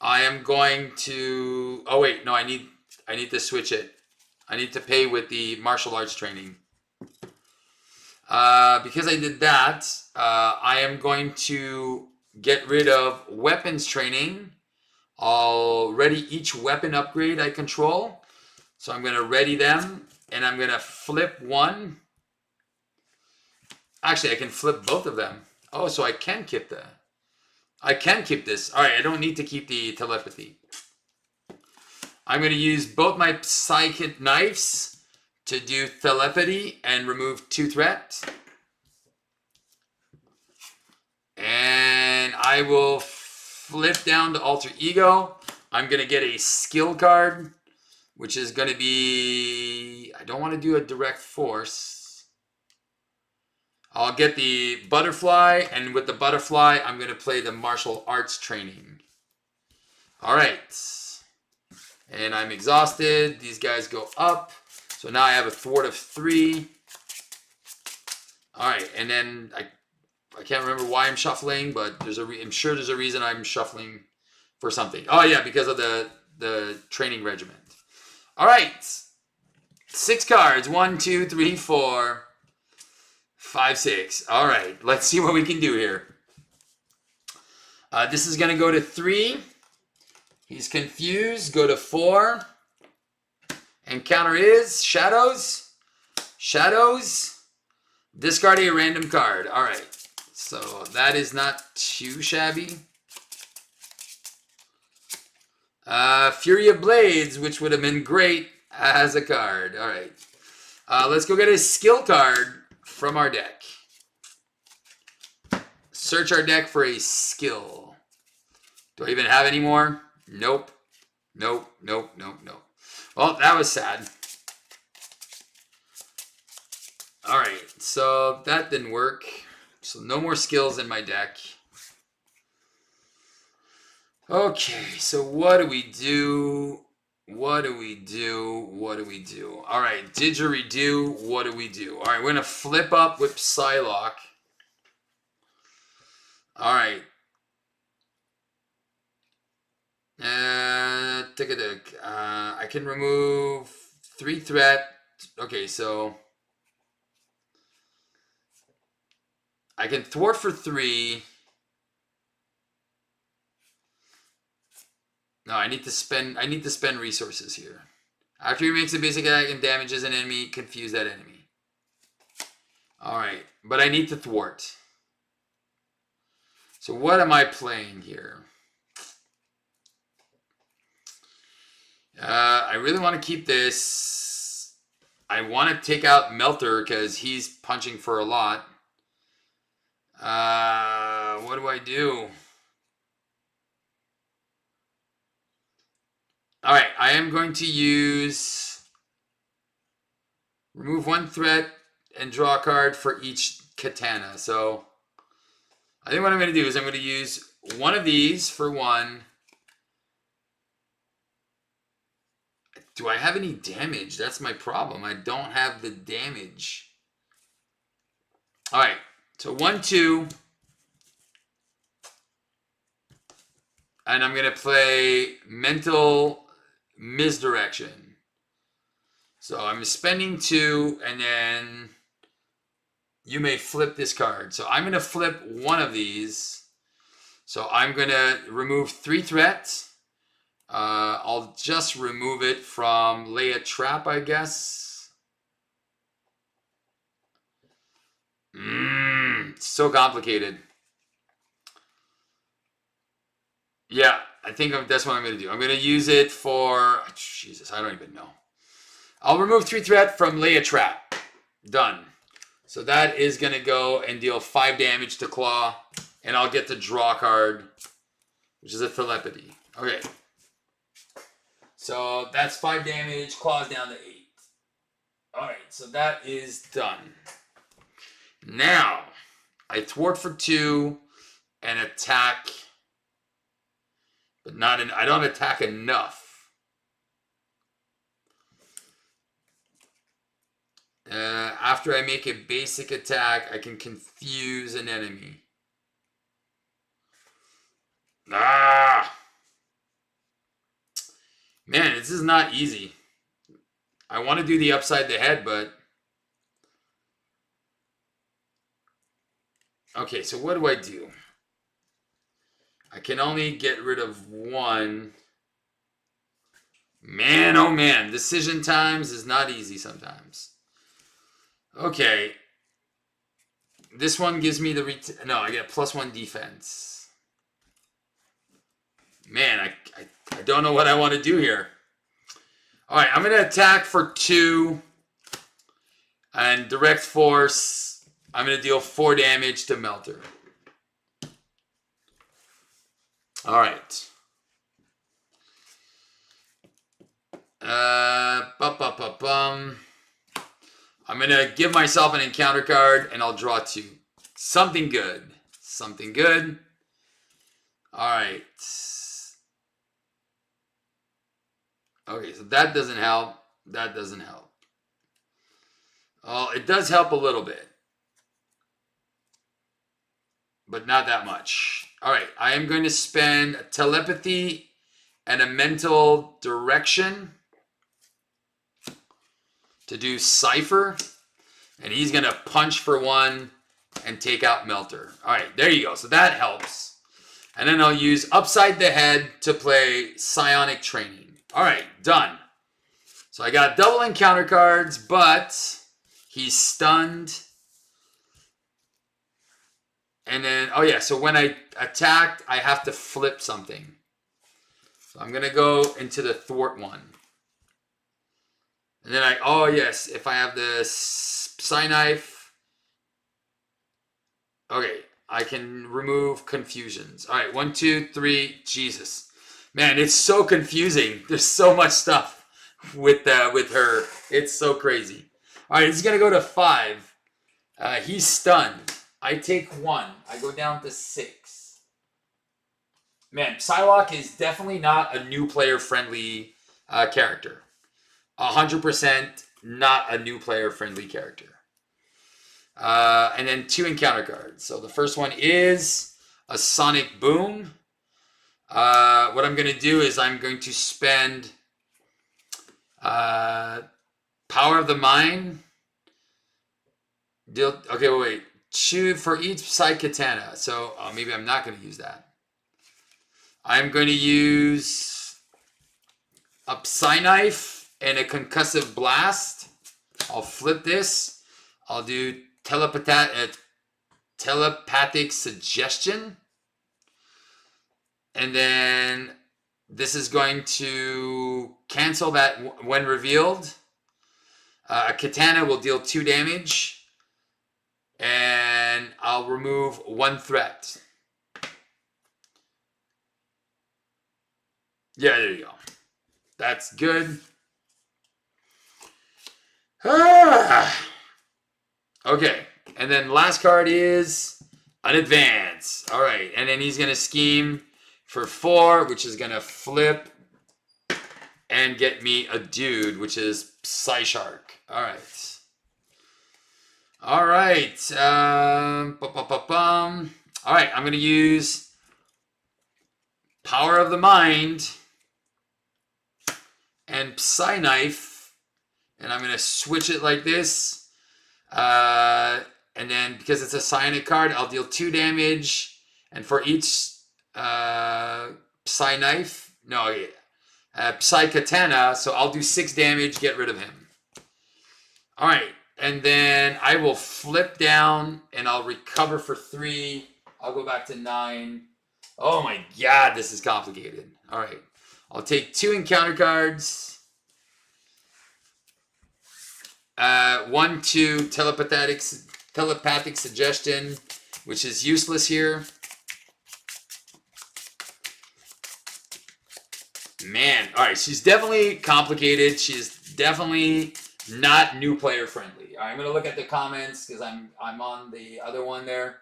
I am going to... Oh wait, no, I need to switch it. I need to pay with the martial arts training. Because I did that, I am going to get rid of weapons training. I'll ready each weapon upgrade I control. So I'm going to ready them, and I'm going to flip 1. Actually, I can flip both of them. Oh, so I can keep that. I can keep this. All right, I don't need to keep the telepathy. I'm going to use both my psychic knives to do telepathy and remove 2 threats. And I will flip down to alter ego. I'm going to get a skill card, which is going to be... I don't want to do a direct force. I'll get the butterfly, and with the butterfly, I'm going to play the martial arts training. All right. And I'm exhausted. These guys go up. So now I have a thwart of 3. All right, and then I can't remember why I'm shuffling, but I'm sure there's a reason I'm shuffling for something. Oh yeah, because of the training regiment. All right, 6 cards. 1, 2, 3, 4, 5, 6. All right, let's see what we can do here. This is going to go to 3. He's confused. Go to 4. Encounter is Shadows. Shadows. Discard a random card. All right. So that is not too shabby. Fury of Blades, which would have been great as a card. All right. Let's go get a skill card from our deck. Search our deck for a skill. Do I even have any more? Nope. Nope, nope, nope, nope. Well, that was sad. Alright, so that didn't work. So no more skills in my deck. Okay, so what do we do? What do we do? What do we do? Alright, didgeridoo, what do we do? Alright, we're going to flip up with Psylocke. Alright. I can remove 3 threat. Okay, so I can thwart for 3. No, I need to spend resources here. After he makes a basic attack and damages an enemy, confuse that enemy. Alright, but I need to thwart. So what am I playing here? I really want to keep this. I want to take out Melter because he's punching for a lot. What do I do? Alright, I am going to use remove 1 threat and draw a card for each katana. So I think what I'm going to do is I'm going to use one of these for 1. Do I have any damage? That's my problem. I don't have the damage. Alright, so 1, 2. And I'm going to play Mental Misdirection. So I'm spending 2, and then you may flip this card. So I'm going to flip one of these. So I'm going to remove 3 threats. I'll just remove it from lay a trap, I guess. It's so complicated. Yeah, I think that's what I'm going to do. I'm going to use it for... Jesus, I don't even know. I'll remove 3 threat from lay a trap. Done. So that is going to go and deal 5 damage to Claw. And I'll get to draw a card, which is a telepathy. Okay. So that's 5 damage. Claw's down to 8. Alright, so that is done. Now, I thwart for 2 and attack, but I don't attack enough. After I make a basic attack, I can confuse an enemy. Man, this is not easy. I want to do the upside the head, but... Okay, so what do I do? I can only get rid of 1. Man, oh man. Decision times is not easy sometimes. Okay. This one gives me the... No, I get +1 defense. Man, I don't know what I want to do here. Alright, I'm going to attack for 2. And direct force, I'm going to deal 4 damage to Melter. Alright. I'm going to give myself an encounter card, and I'll draw 2. Something good. Something good. Alright. Okay, so that doesn't help. That doesn't help. Oh, it does help a little bit. But not that much. Alright, I am going to spend a telepathy and a mental direction to do Cypher. And he's going to punch for 1 and take out Melter. Alright, there you go. So that helps. And then I'll use Upside the Head to play Psionic Training. Alright, done. So I got double encounter cards, but he's stunned. And then, oh yeah, so when I attacked, I have to flip something. So I'm going to go into the thwart one. And then oh yes, if I have the Psy Knife, okay, I can remove confusions. All right, 1, 2, 3, Jesus. Man, it's so confusing. There's so much stuff with her. It's so crazy. All right, he's gonna go to 5. He's stunned. I take 1. I go down to 6. Man, Psylocke is definitely not a new player friendly character. 100% not a new player friendly character. And then 2 encounter cards. So the first one is a Sonic Boom. What I'm going to do is I'm going to spend Power of the Mind. Okay, wait. Choose for each Psy Katana. So maybe I'm not going to use that. I'm going to use a Psy Knife and a Concussive Blast. I'll flip this. I'll do telepathic Suggestion. And then this is going to cancel that when revealed. A Katana will deal 2 damage. And I'll remove 1 threat. Yeah, there you go. That's good. Okay, and then last card is an advance. All right, and then he's going to scheme for 4, which is going to flip and get me a dude, which is Psyshark. All right. All right. All right, I'm going to use Power of the Mind and Psy Knife, and I'm going to switch it like this. And then because it's a Psionic card, I'll deal 2 damage, and for each Psy Knife, Psy Katana, so I'll do 6 damage, get rid of him. All right, and then I will flip down, and I'll recover for 3. I'll go back to 9. Oh my god, this is complicated. All right, I'll take 2 encounter cards. 1, 2 telepathic Suggestion, which is useless here. Man, all right, she's definitely complicated. She's definitely not new player friendly. All right, I'm gonna look at the comments because I'm on the other one there.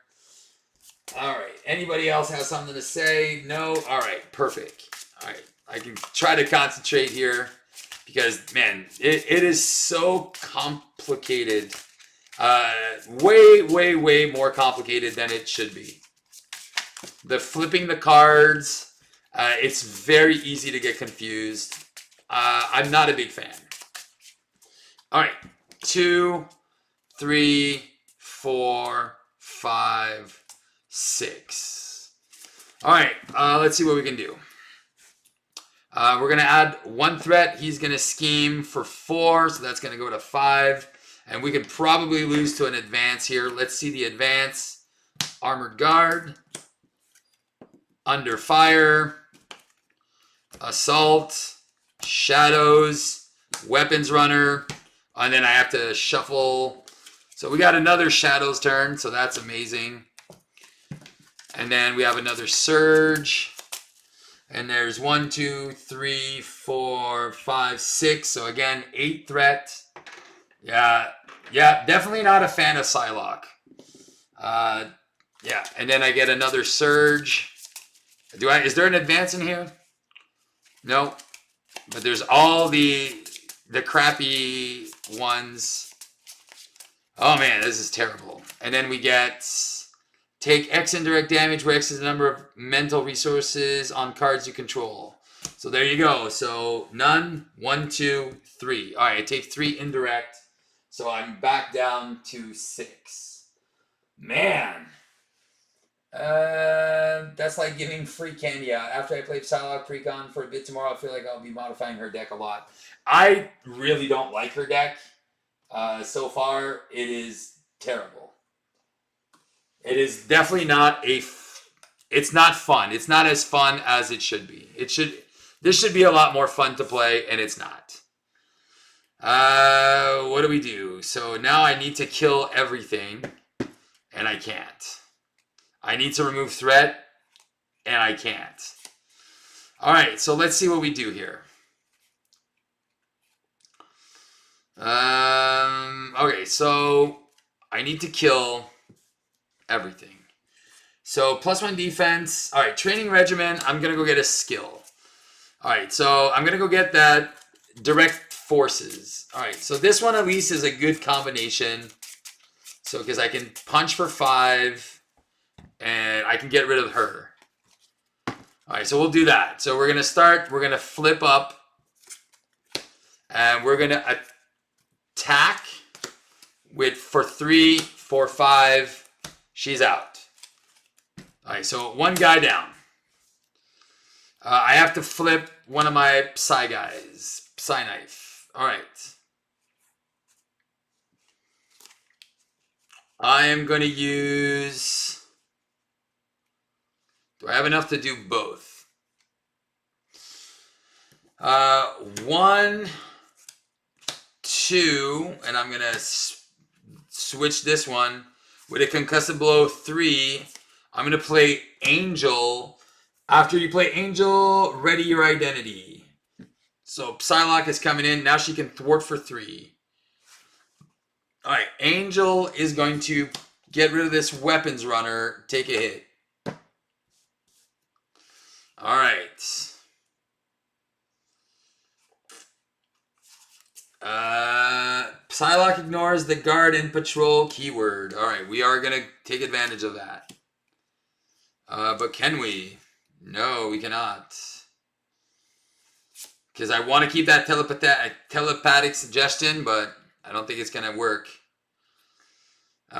All right, anybody else has something to say? No? All right, perfect. All right, I can try to concentrate here because, man, it is so complicated. Way more complicated than it should be. The flipping the cards, it's very easy to get confused. I'm not a big fan. All right, 2, 3, 4, 5, 6. All right, let's see what we can do. We're going to add 1 threat. He's going to scheme for 4, so that's going to go to 5. And we could probably lose to an advance here. Let's see the advance. Armored Guard. Under Fire. Assault. Shadows. Weapons Runner. And then I have to shuffle. So we got another Shadows turn, so that's amazing. And then we have another Surge. And there's 1, 2, 3, 4, 5, 6. So again, 8 threat. Yeah, definitely not a fan of Psylocke. Yeah, and then I get another Surge. Is there an advance in here? No. But there's all the crappy ones. Oh man, this is terrible. And then we get take X indirect damage, where X is the number of mental resources on cards you control. So there you go. So none, 1, 2, 3. All right, I take 3 indirect. So I'm back down to 6. Man. That's like giving free candy out. After I play Psylocke Precon for a bit tomorrow, I feel like I'll be modifying her deck a lot. I really don't like her deck. So far, it is terrible. It is definitely not it's not fun. It's not as fun as it should be. This should be a lot more fun to play, and it's not. What do we do? So now I need to kill everything, and I can't. I need to remove threat, and I can't. All right, so let's see what we do here. Okay, so I need to kill everything. So +1 defense. All right, training regimen. I'm going to go get a skill. All right, so I'm going to go get that direct forces. All right, so this one at least is a good combination. So because I can punch for 5 and I can get rid of her. All right, so we'll do that. So we're going to start. We're going to flip up. And we're going to attack with for 3, 4, 5. She's out. All right, so one guy down. I have to flip one of my Psy guys. Psy knife. All right. I am going to use... Do I have enough to do both? 1, 2, and I'm going to switch this one. With a concussive blow 3, I'm going to play Angel. After you play Angel, ready your identity. So Psylocke is coming in. Now she can thwart for 3. All right, Angel is going to get rid of this weapons runner, take a hit. All right. Psylocke ignores the guard and patrol keyword. All right, we are going to take advantage of that. But can we? No, we cannot. Because I want to keep that telepathic suggestion, but I don't think it's going to work. And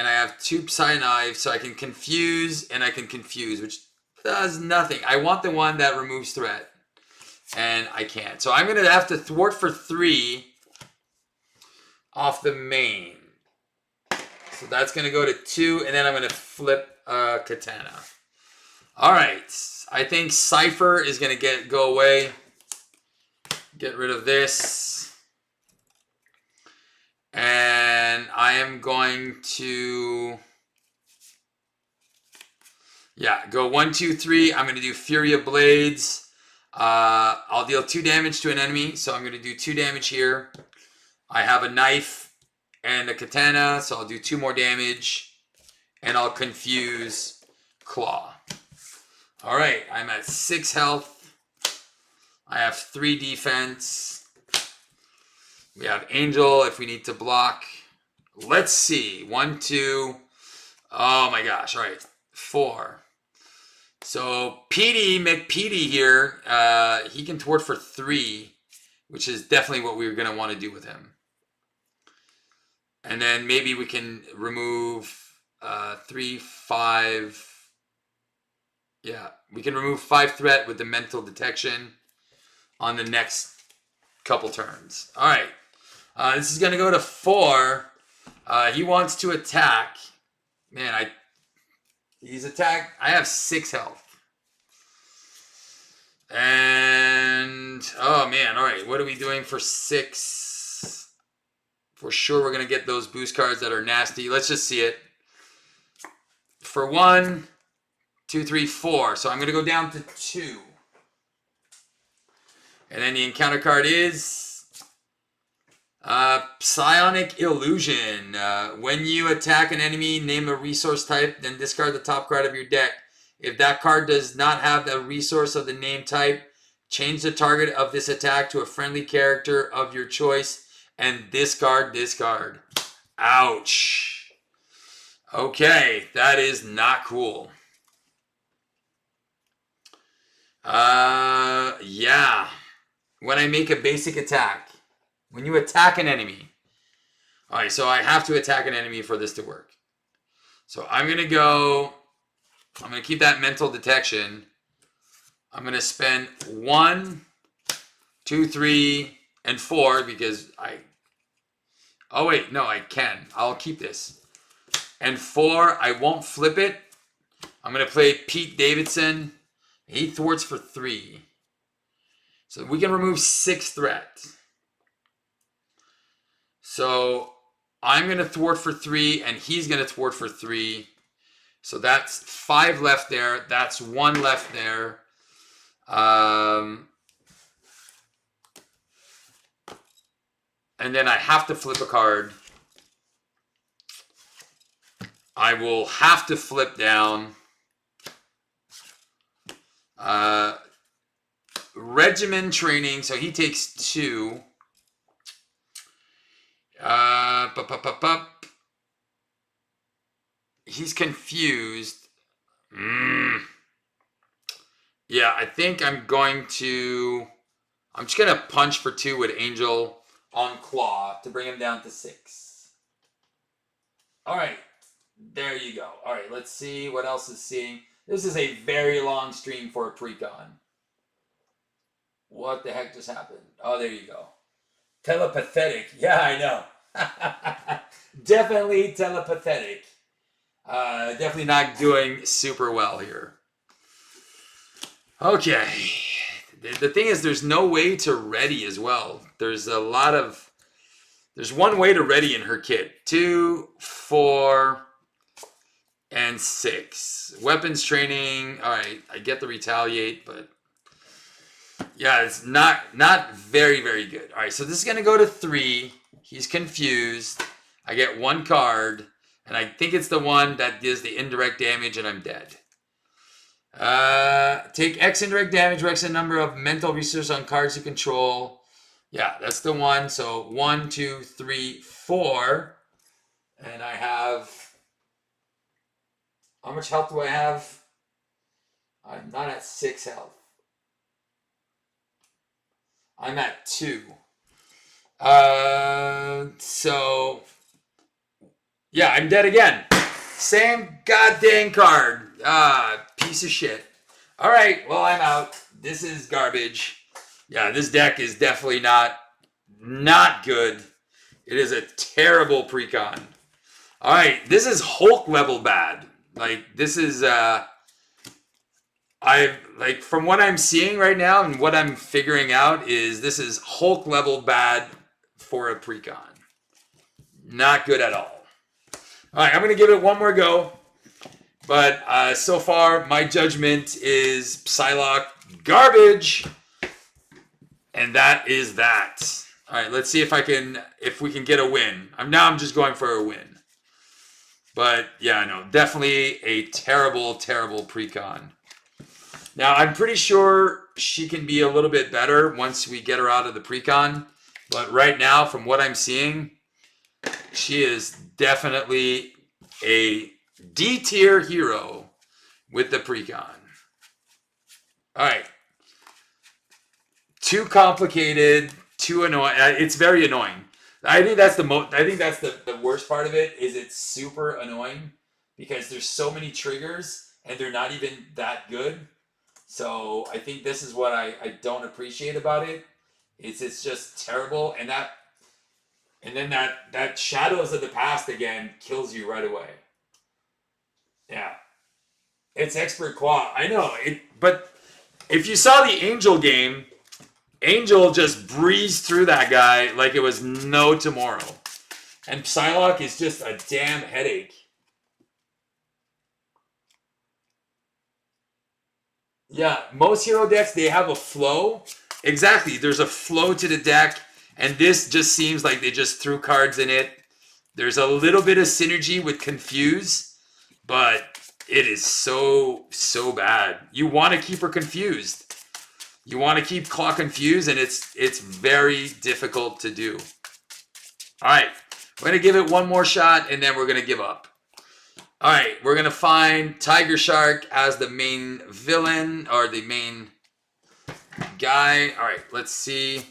I have 2 Psy knives, so I can confuse and I can confuse, which does nothing. I want the one that removes threat. And I can't. So I'm going to have to thwart for 3 off the main. So that's going to go to 2, and then I'm going to flip Katana. All right. I think Cypher is going to go away. Get rid of this. And I am going to... Yeah, go 1, 2, 3. I'm going to do Fury of Blades. I'll deal 2 damage to an enemy, so I'm going to do 2 damage here. I have a knife and a katana, so I'll do 2 more damage. And I'll confuse Claw. Alright, I'm at 6 health. I have 3 defense. We have Angel if we need to block. Let's see. 1, 2. Oh my gosh, alright. 4. So Petey McPetey here, he can thwart for 3, which is definitely what we were going to want to do with him. And then maybe we can remove 3, 5. Yeah, we can remove 5 threat with the mental detection on the next couple turns. All right, this is going to go to 4. He wants to attack. Man, he's attacked. I have 6 health. And, oh man, all right. What are we doing for 6? For sure we're going to get those boost cards that are nasty. Let's just see it. For 1, 2, 3, 4. So I'm going to go down to 2. And then the encounter card is Psionic Illusion. When you attack an enemy, name a resource type, then discard the top card of your deck. If that card does not have the resource of the name type, change the target of this attack to a friendly character of your choice and discard this card. Ouch. Okay, that is not cool. Yeah. When I make a basic attack, when you attack an enemy. All right, so I have to attack an enemy for this to work. So I'm going to keep that mental detection. I'm going to spend 1, 2, 3, and 4 because oh wait, no, I can. I'll keep this. And 4, I won't flip it. I'm going to play Pete Davidson. He thwarts for 3. So we can remove 6 threat. So I'm going to thwart for 3 and he's going to thwart for 3. So that's 5 left there. That's 1 left there. And then I have to flip a card. I will have to flip down. Regimen training, so he takes 2. He's confused. Yeah, I think I'm just going to punch for 2 with Angel on Claw to bring him down to 6. All right, there you go. All right, let's see what else is seeing. This is a very long stream for a precon. What the heck just happened? Oh, there you go. Telepathetic. Yeah, I know. Definitely telepathetic. Definitely not doing super well here. Okay. The thing is, there's no way to ready as well. There's one way to ready in her kit. 2, 4, and 6. Weapons training. All right, I get the retaliate, but yeah, it's not very, very good. All right, so this is going to go to 3. He's confused. I get 1 card, and I think it's the one that does the indirect damage, and I'm dead. Take X indirect damage, X a number of mental resources on cards you control. Yeah, that's the one. So 1, 2, 3, 4. And I have... How much health do I have? I'm not at 6 health. I'm at 2. So... Yeah, I'm dead again. Same goddamn card. Piece of shit. All right, well, I'm out. This is garbage. Yeah, this deck is definitely not good. It is a terrible precon. All right, this is Hulk level bad. Like, this is, from what I'm seeing right now and what I'm figuring out is this is Hulk level bad for a precon. Not good at all. All right, I'm going to give it one more go. But so far, my judgment is Psylocke garbage. And that is that. All right, let's see if we can get a win. I'm just going for a win. But yeah, no, definitely a terrible, terrible precon. Now, I'm pretty sure she can be a little bit better once we get her out of the precon. But right now, from what I'm seeing, she is definitely a D-tier hero with the precon. All right. Too complicated, too annoying. It's very annoying. I think that's the worst part of it is it's super annoying because there's so many triggers and they're not even that good. So I think this is what I don't appreciate about it. It's just terrible, and then that Shadows of the Past again kills you right away. Yeah. It's expert claw. I know it, but if you saw the Angel game, Angel just breezed through that guy like it was no tomorrow. And Psylocke is just a damn headache. Yeah, most hero decks, they have a flow. Exactly, there's a flow to the deck, and this just seems like they just threw cards in it. There's a little bit of synergy with Confuse, but it is so bad. You want to keep her confused. You want to keep Claw confused, and it's very difficult to do. All right, we're going to give it one more shot, and then we're going to give up. All right, we're going to find Tiger Shark as the main villain, or the main guy. All right, let's see.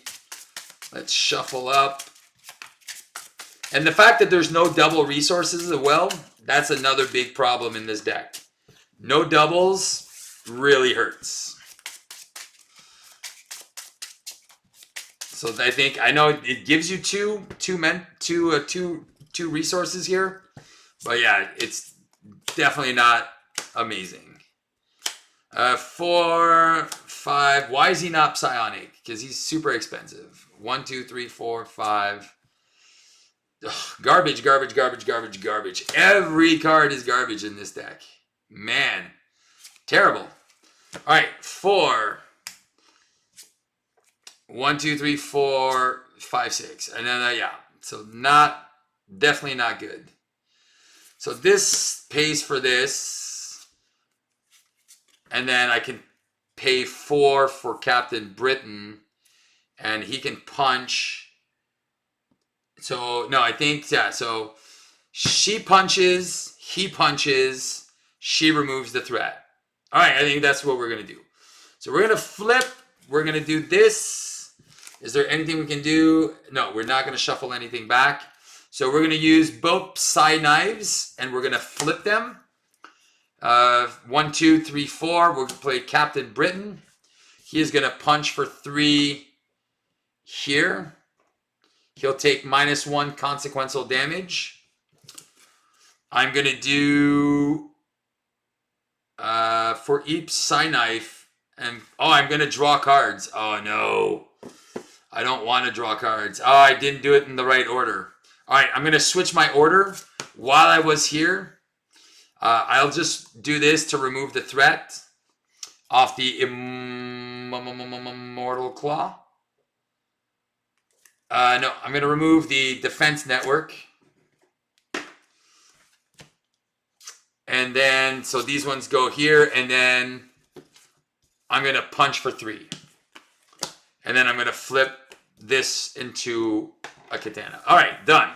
Let's shuffle up. And the fact that there's no double resources as well, that's another big problem in this deck. No doubles really hurts. So I know it gives you two resources here, but yeah, it's definitely not amazing. 4, 5. Why is he not psionic? Because he's super expensive. 1, 2, 3, 4, 5. Ugh, garbage, garbage, garbage, garbage, garbage. Every card is garbage in this deck. Man, terrible. All right, 4. 1, 2, 3, 4, 5, 6. And then, yeah. So definitely not good. So this pays for this. And then I can pay 4 for Captain Britain. And he can punch. So, no, I think, yeah. So she punches, he punches, she removes the threat. All right, I think that's what we're going to do. So we're going to flip. We're going to do this. Is there anything we can do? No, we're not going to shuffle anything back. So we're going to use both Psy knives, and we're going to flip them. 1, 2, 3, 4. We're going to play Captain Britain. He is going to punch for 3 here. He'll take -1 consequential damage. I'm going to do for each Psy knife. And I'm going to draw cards. Oh, no. I don't want to draw cards. Oh, I didn't do it in the right order. All right, I'm going to switch my order while I was here. I'll just do this to remove the threat off the immortal claw. No, I'm going to remove the defense network. And then, so these ones go here, and then I'm going to punch for 3. And then I'm going to flip this into a katana. All right, done.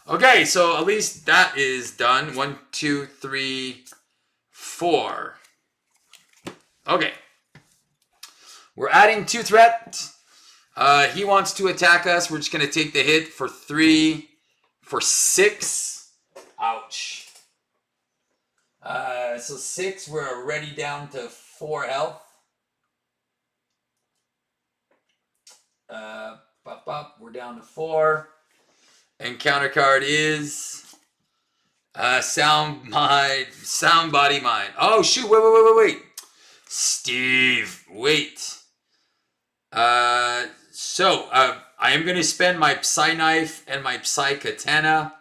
Okay, so at least that is done. 1, 2, 3, 4. Okay. We're adding 2 threat. He wants to attack us. We're just going to take the hit for 3, for 6. Ouch. So 6, we're already down to 4 health. We're down to 4. And counter card is sound body mind. Oh shoot! Wait! Steve, wait. So I am going to spend my Psy knife and my Psy katana,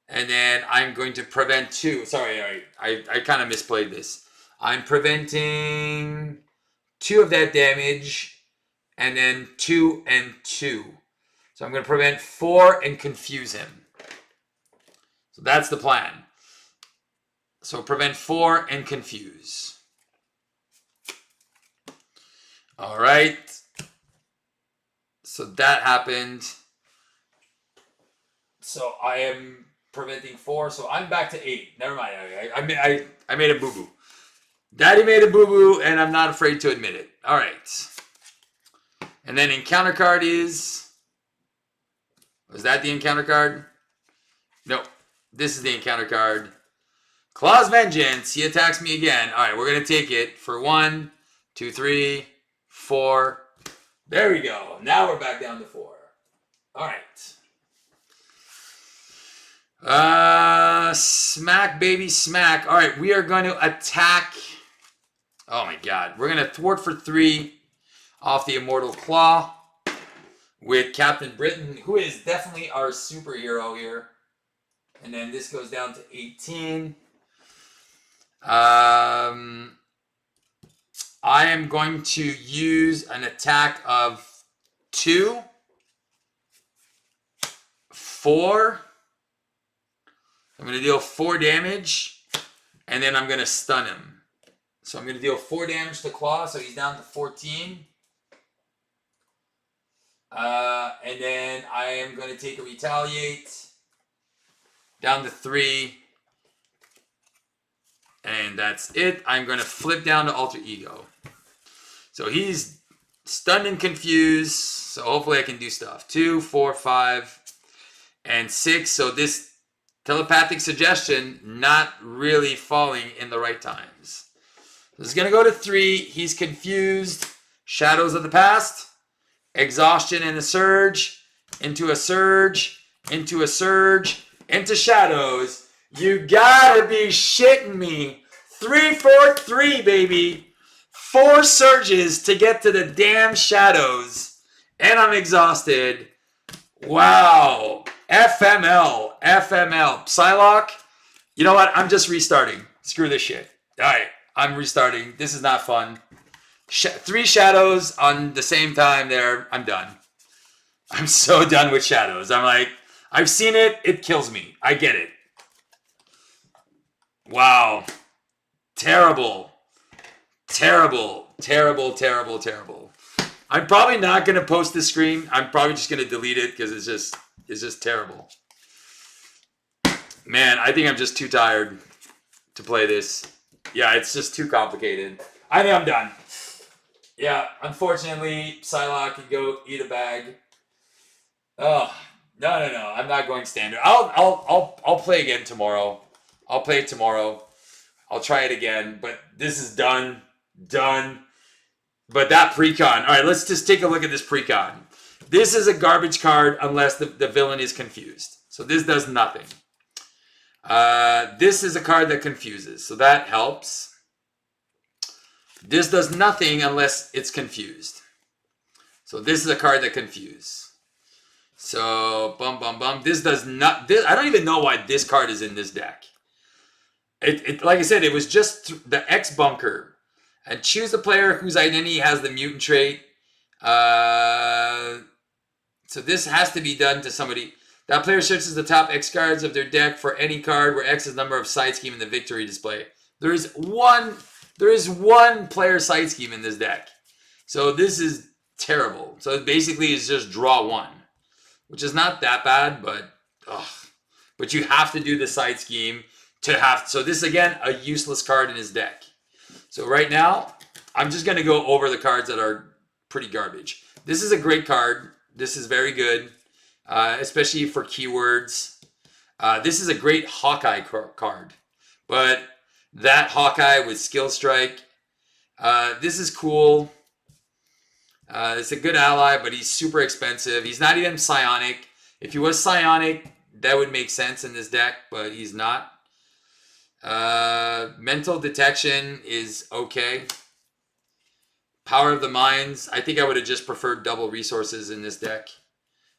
and then I'm going to prevent 2. Sorry, I kind of misplayed this. I'm preventing 2 of that damage. And then 2 and 2. So I'm going to prevent 4 and confuse him. So that's the plan. So prevent 4 and confuse. All right. So that happened. So I am preventing 4. So I'm back to 8. Never mind. I made a boo-boo. Daddy made a boo-boo, and I'm not afraid to admit it. All right. And then encounter card is... Was that the encounter card? No. This is the encounter card. Claw's Vengeance. He attacks me again. All right, we're going to take it for 1, 2, 3, 4. There we go. Now we're back down to 4. All right. Smack, baby, smack. All right, we are going to attack... Oh, my God. We're going to thwart for 3... off the Immortal Claw with Captain Britain, who is definitely our superhero here. And then this goes down to 18. I am going to use an attack of 2, 4. I'm going to deal 4 damage, and then I'm going to stun him. So I'm going to deal 4 damage to Claw, so he's down to 14. And then I am going to take a retaliate down to 3. And that's it. I'm going to flip down to alter ego. So he's stunned and confused. So hopefully I can do stuff. 2, 4, 5, and 6. So this telepathic suggestion not really falling in the right times. This is going to go to 3. He's confused. Shadows of the past. Exhaustion and a surge, into a surge, into a surge, into shadows. You gotta be shitting me. 3, 4, 3, baby. 4 surges to get to the damn shadows. And I'm exhausted. Wow. FML. Psylocke. You know what? I'm just restarting. Screw this shit. All right. I'm restarting. This is not fun. 3 shadows on the same time there. I'm done. I'm so done with shadows. I'm like, I've seen it. It kills me. I get it. Wow. Terrible. Terrible. Terrible, terrible, terrible. I'm probably not going to post this screen. I'm probably just going to delete it because it's just terrible. Man, I think I'm just too tired to play this. Yeah, it's just too complicated. I think I'm done. Yeah, unfortunately, Psylocke can go eat a bag. Oh, no. I'm not going standard. I'll play again tomorrow. I'll play it tomorrow. I'll try it again, but this is done. Done. But that precon. All right, let's just take a look at this precon. This is a garbage card unless the villain is confused. So this does nothing. This is a card that confuses. So that helps. This does nothing unless it's confused. So this is a card that confuses. So bum. This does not. I don't even know why this card is in this deck. Like I said, it was just the X bunker. And choose a player whose identity has the mutant trait. So this has to be done to somebody. That player searches the top X cards of their deck for any card where X is the number of side scheme in the victory display. There is one player side scheme in this deck. So this is terrible. So it basically is just draw 1. Which is not that bad, but you have to do the side scheme to have. So this is again a useless card in his deck. So right now, I'm just going to go over the cards that are pretty garbage. This is a great card. This is very good, especially for keywords. This is a great Hawkeye card. But that Hawkeye with Skill Strike, this is cool. It's a good ally, but he's super expensive. He's not even psionic. If he was psionic, that would make sense in this deck, but he's not. Mental detection is okay. Power of the minds. I think I would have just preferred double resources in this deck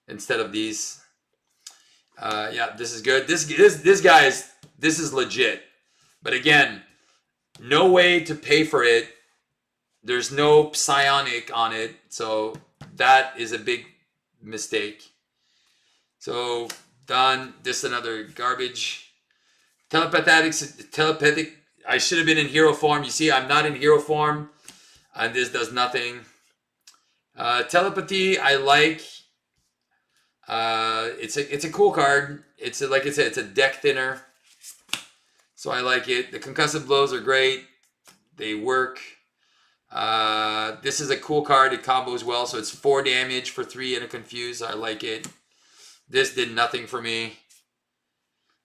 instead of these. Yeah, this is good. This guy is legit. But again, no way to pay for it. There's no psionic on it, so that is a big mistake. So done. This is another garbage. Telepathic. I should have been in hero form. You see, I'm not in hero form. And this does nothing. Telepathy, I like. It's a cool card. Like I said, it's a deck thinner. So I like it. The concussive blows are great. They work. This is a cool card. It combos well. So it's 4 damage for 3 and a confuse. I like it. This did nothing for me.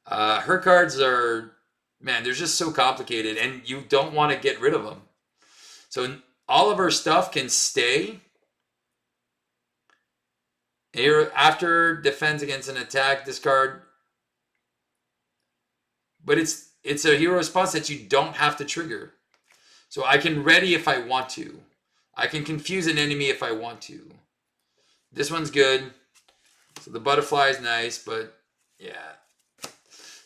Her cards are, man, they're just so complicated, and you don't want to get rid of them. So all of her stuff can stay. Here, after defends against an attack, discard. But it's a hero response that you don't have to trigger. So I can ready if I want to. I can confuse an enemy if I want to. This one's good. So the butterfly is nice, but yeah.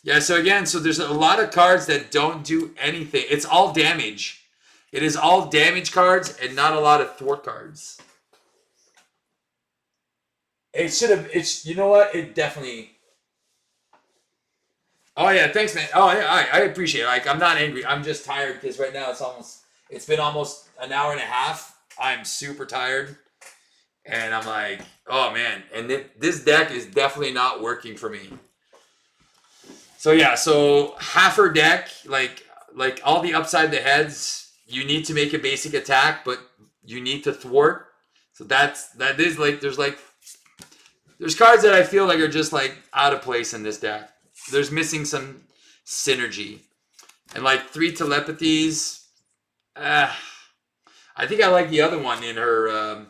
Yeah, so again, there's a lot of cards that don't do anything. It's all damage. It is all damage cards and not a lot of thwart cards. You know what? It definitely... Oh, yeah, thanks, man. Oh, yeah, I appreciate it. Like, I'm not angry. I'm just tired because right now it's been almost an hour and a half. I'm super tired. And I'm like, oh, man. And this deck is definitely not working for me. So yeah, so half her deck, like all the upside the heads, you need to make a basic attack, but you need to thwart. So that is like there's cards that I feel like are just like out of place in this deck. There's missing some synergy. And like 3 telepathies. I think I like the other one in her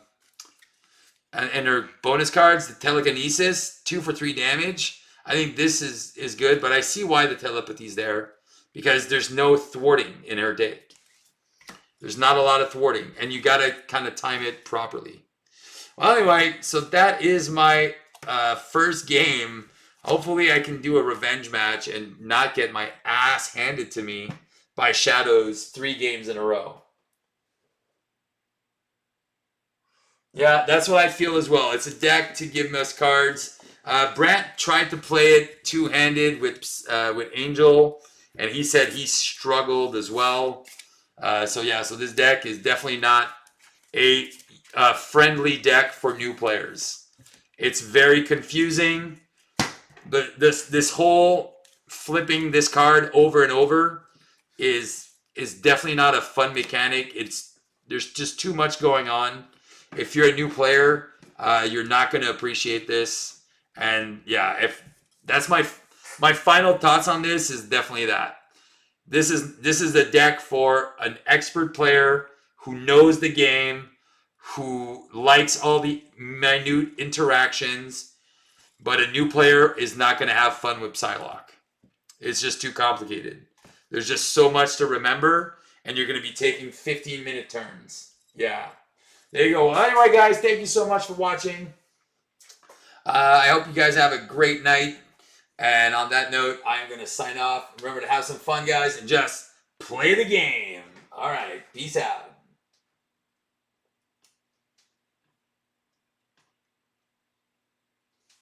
bonus cards, the telekinesis, 2 for 3 damage. I think this is good, but I see why the telepathy's there. Because there's no thwarting in her deck. There's not a lot of thwarting. And you got to kind of time it properly. Well, anyway, so that is my first game. Hopefully I can do a revenge match and not get my ass handed to me by Shadows 3 games in a row. Yeah, that's what I feel as well. It's a deck to give most cards. Brant tried to play it two-handed with Angel, and he said he struggled as well. So this deck is definitely not a friendly deck for new players. It's very confusing. But this whole flipping this card over and over is definitely not a fun mechanic. There's just too much going on. If you're a new player, you're not going to appreciate this. And yeah, if that's my final thoughts on this is definitely that. This is the deck for an expert player who knows the game, who likes all the minute interactions, but a new player is not going to have fun with Psylocke. It's just too complicated. There's just so much to remember, and you're going to be taking 15-minute turns. Yeah. There you go. Well, anyway, guys, thank you so much for watching. I hope you guys have a great night. And on that note, I am going to sign off. Remember to have some fun, guys, and just play the game. All right. Peace out.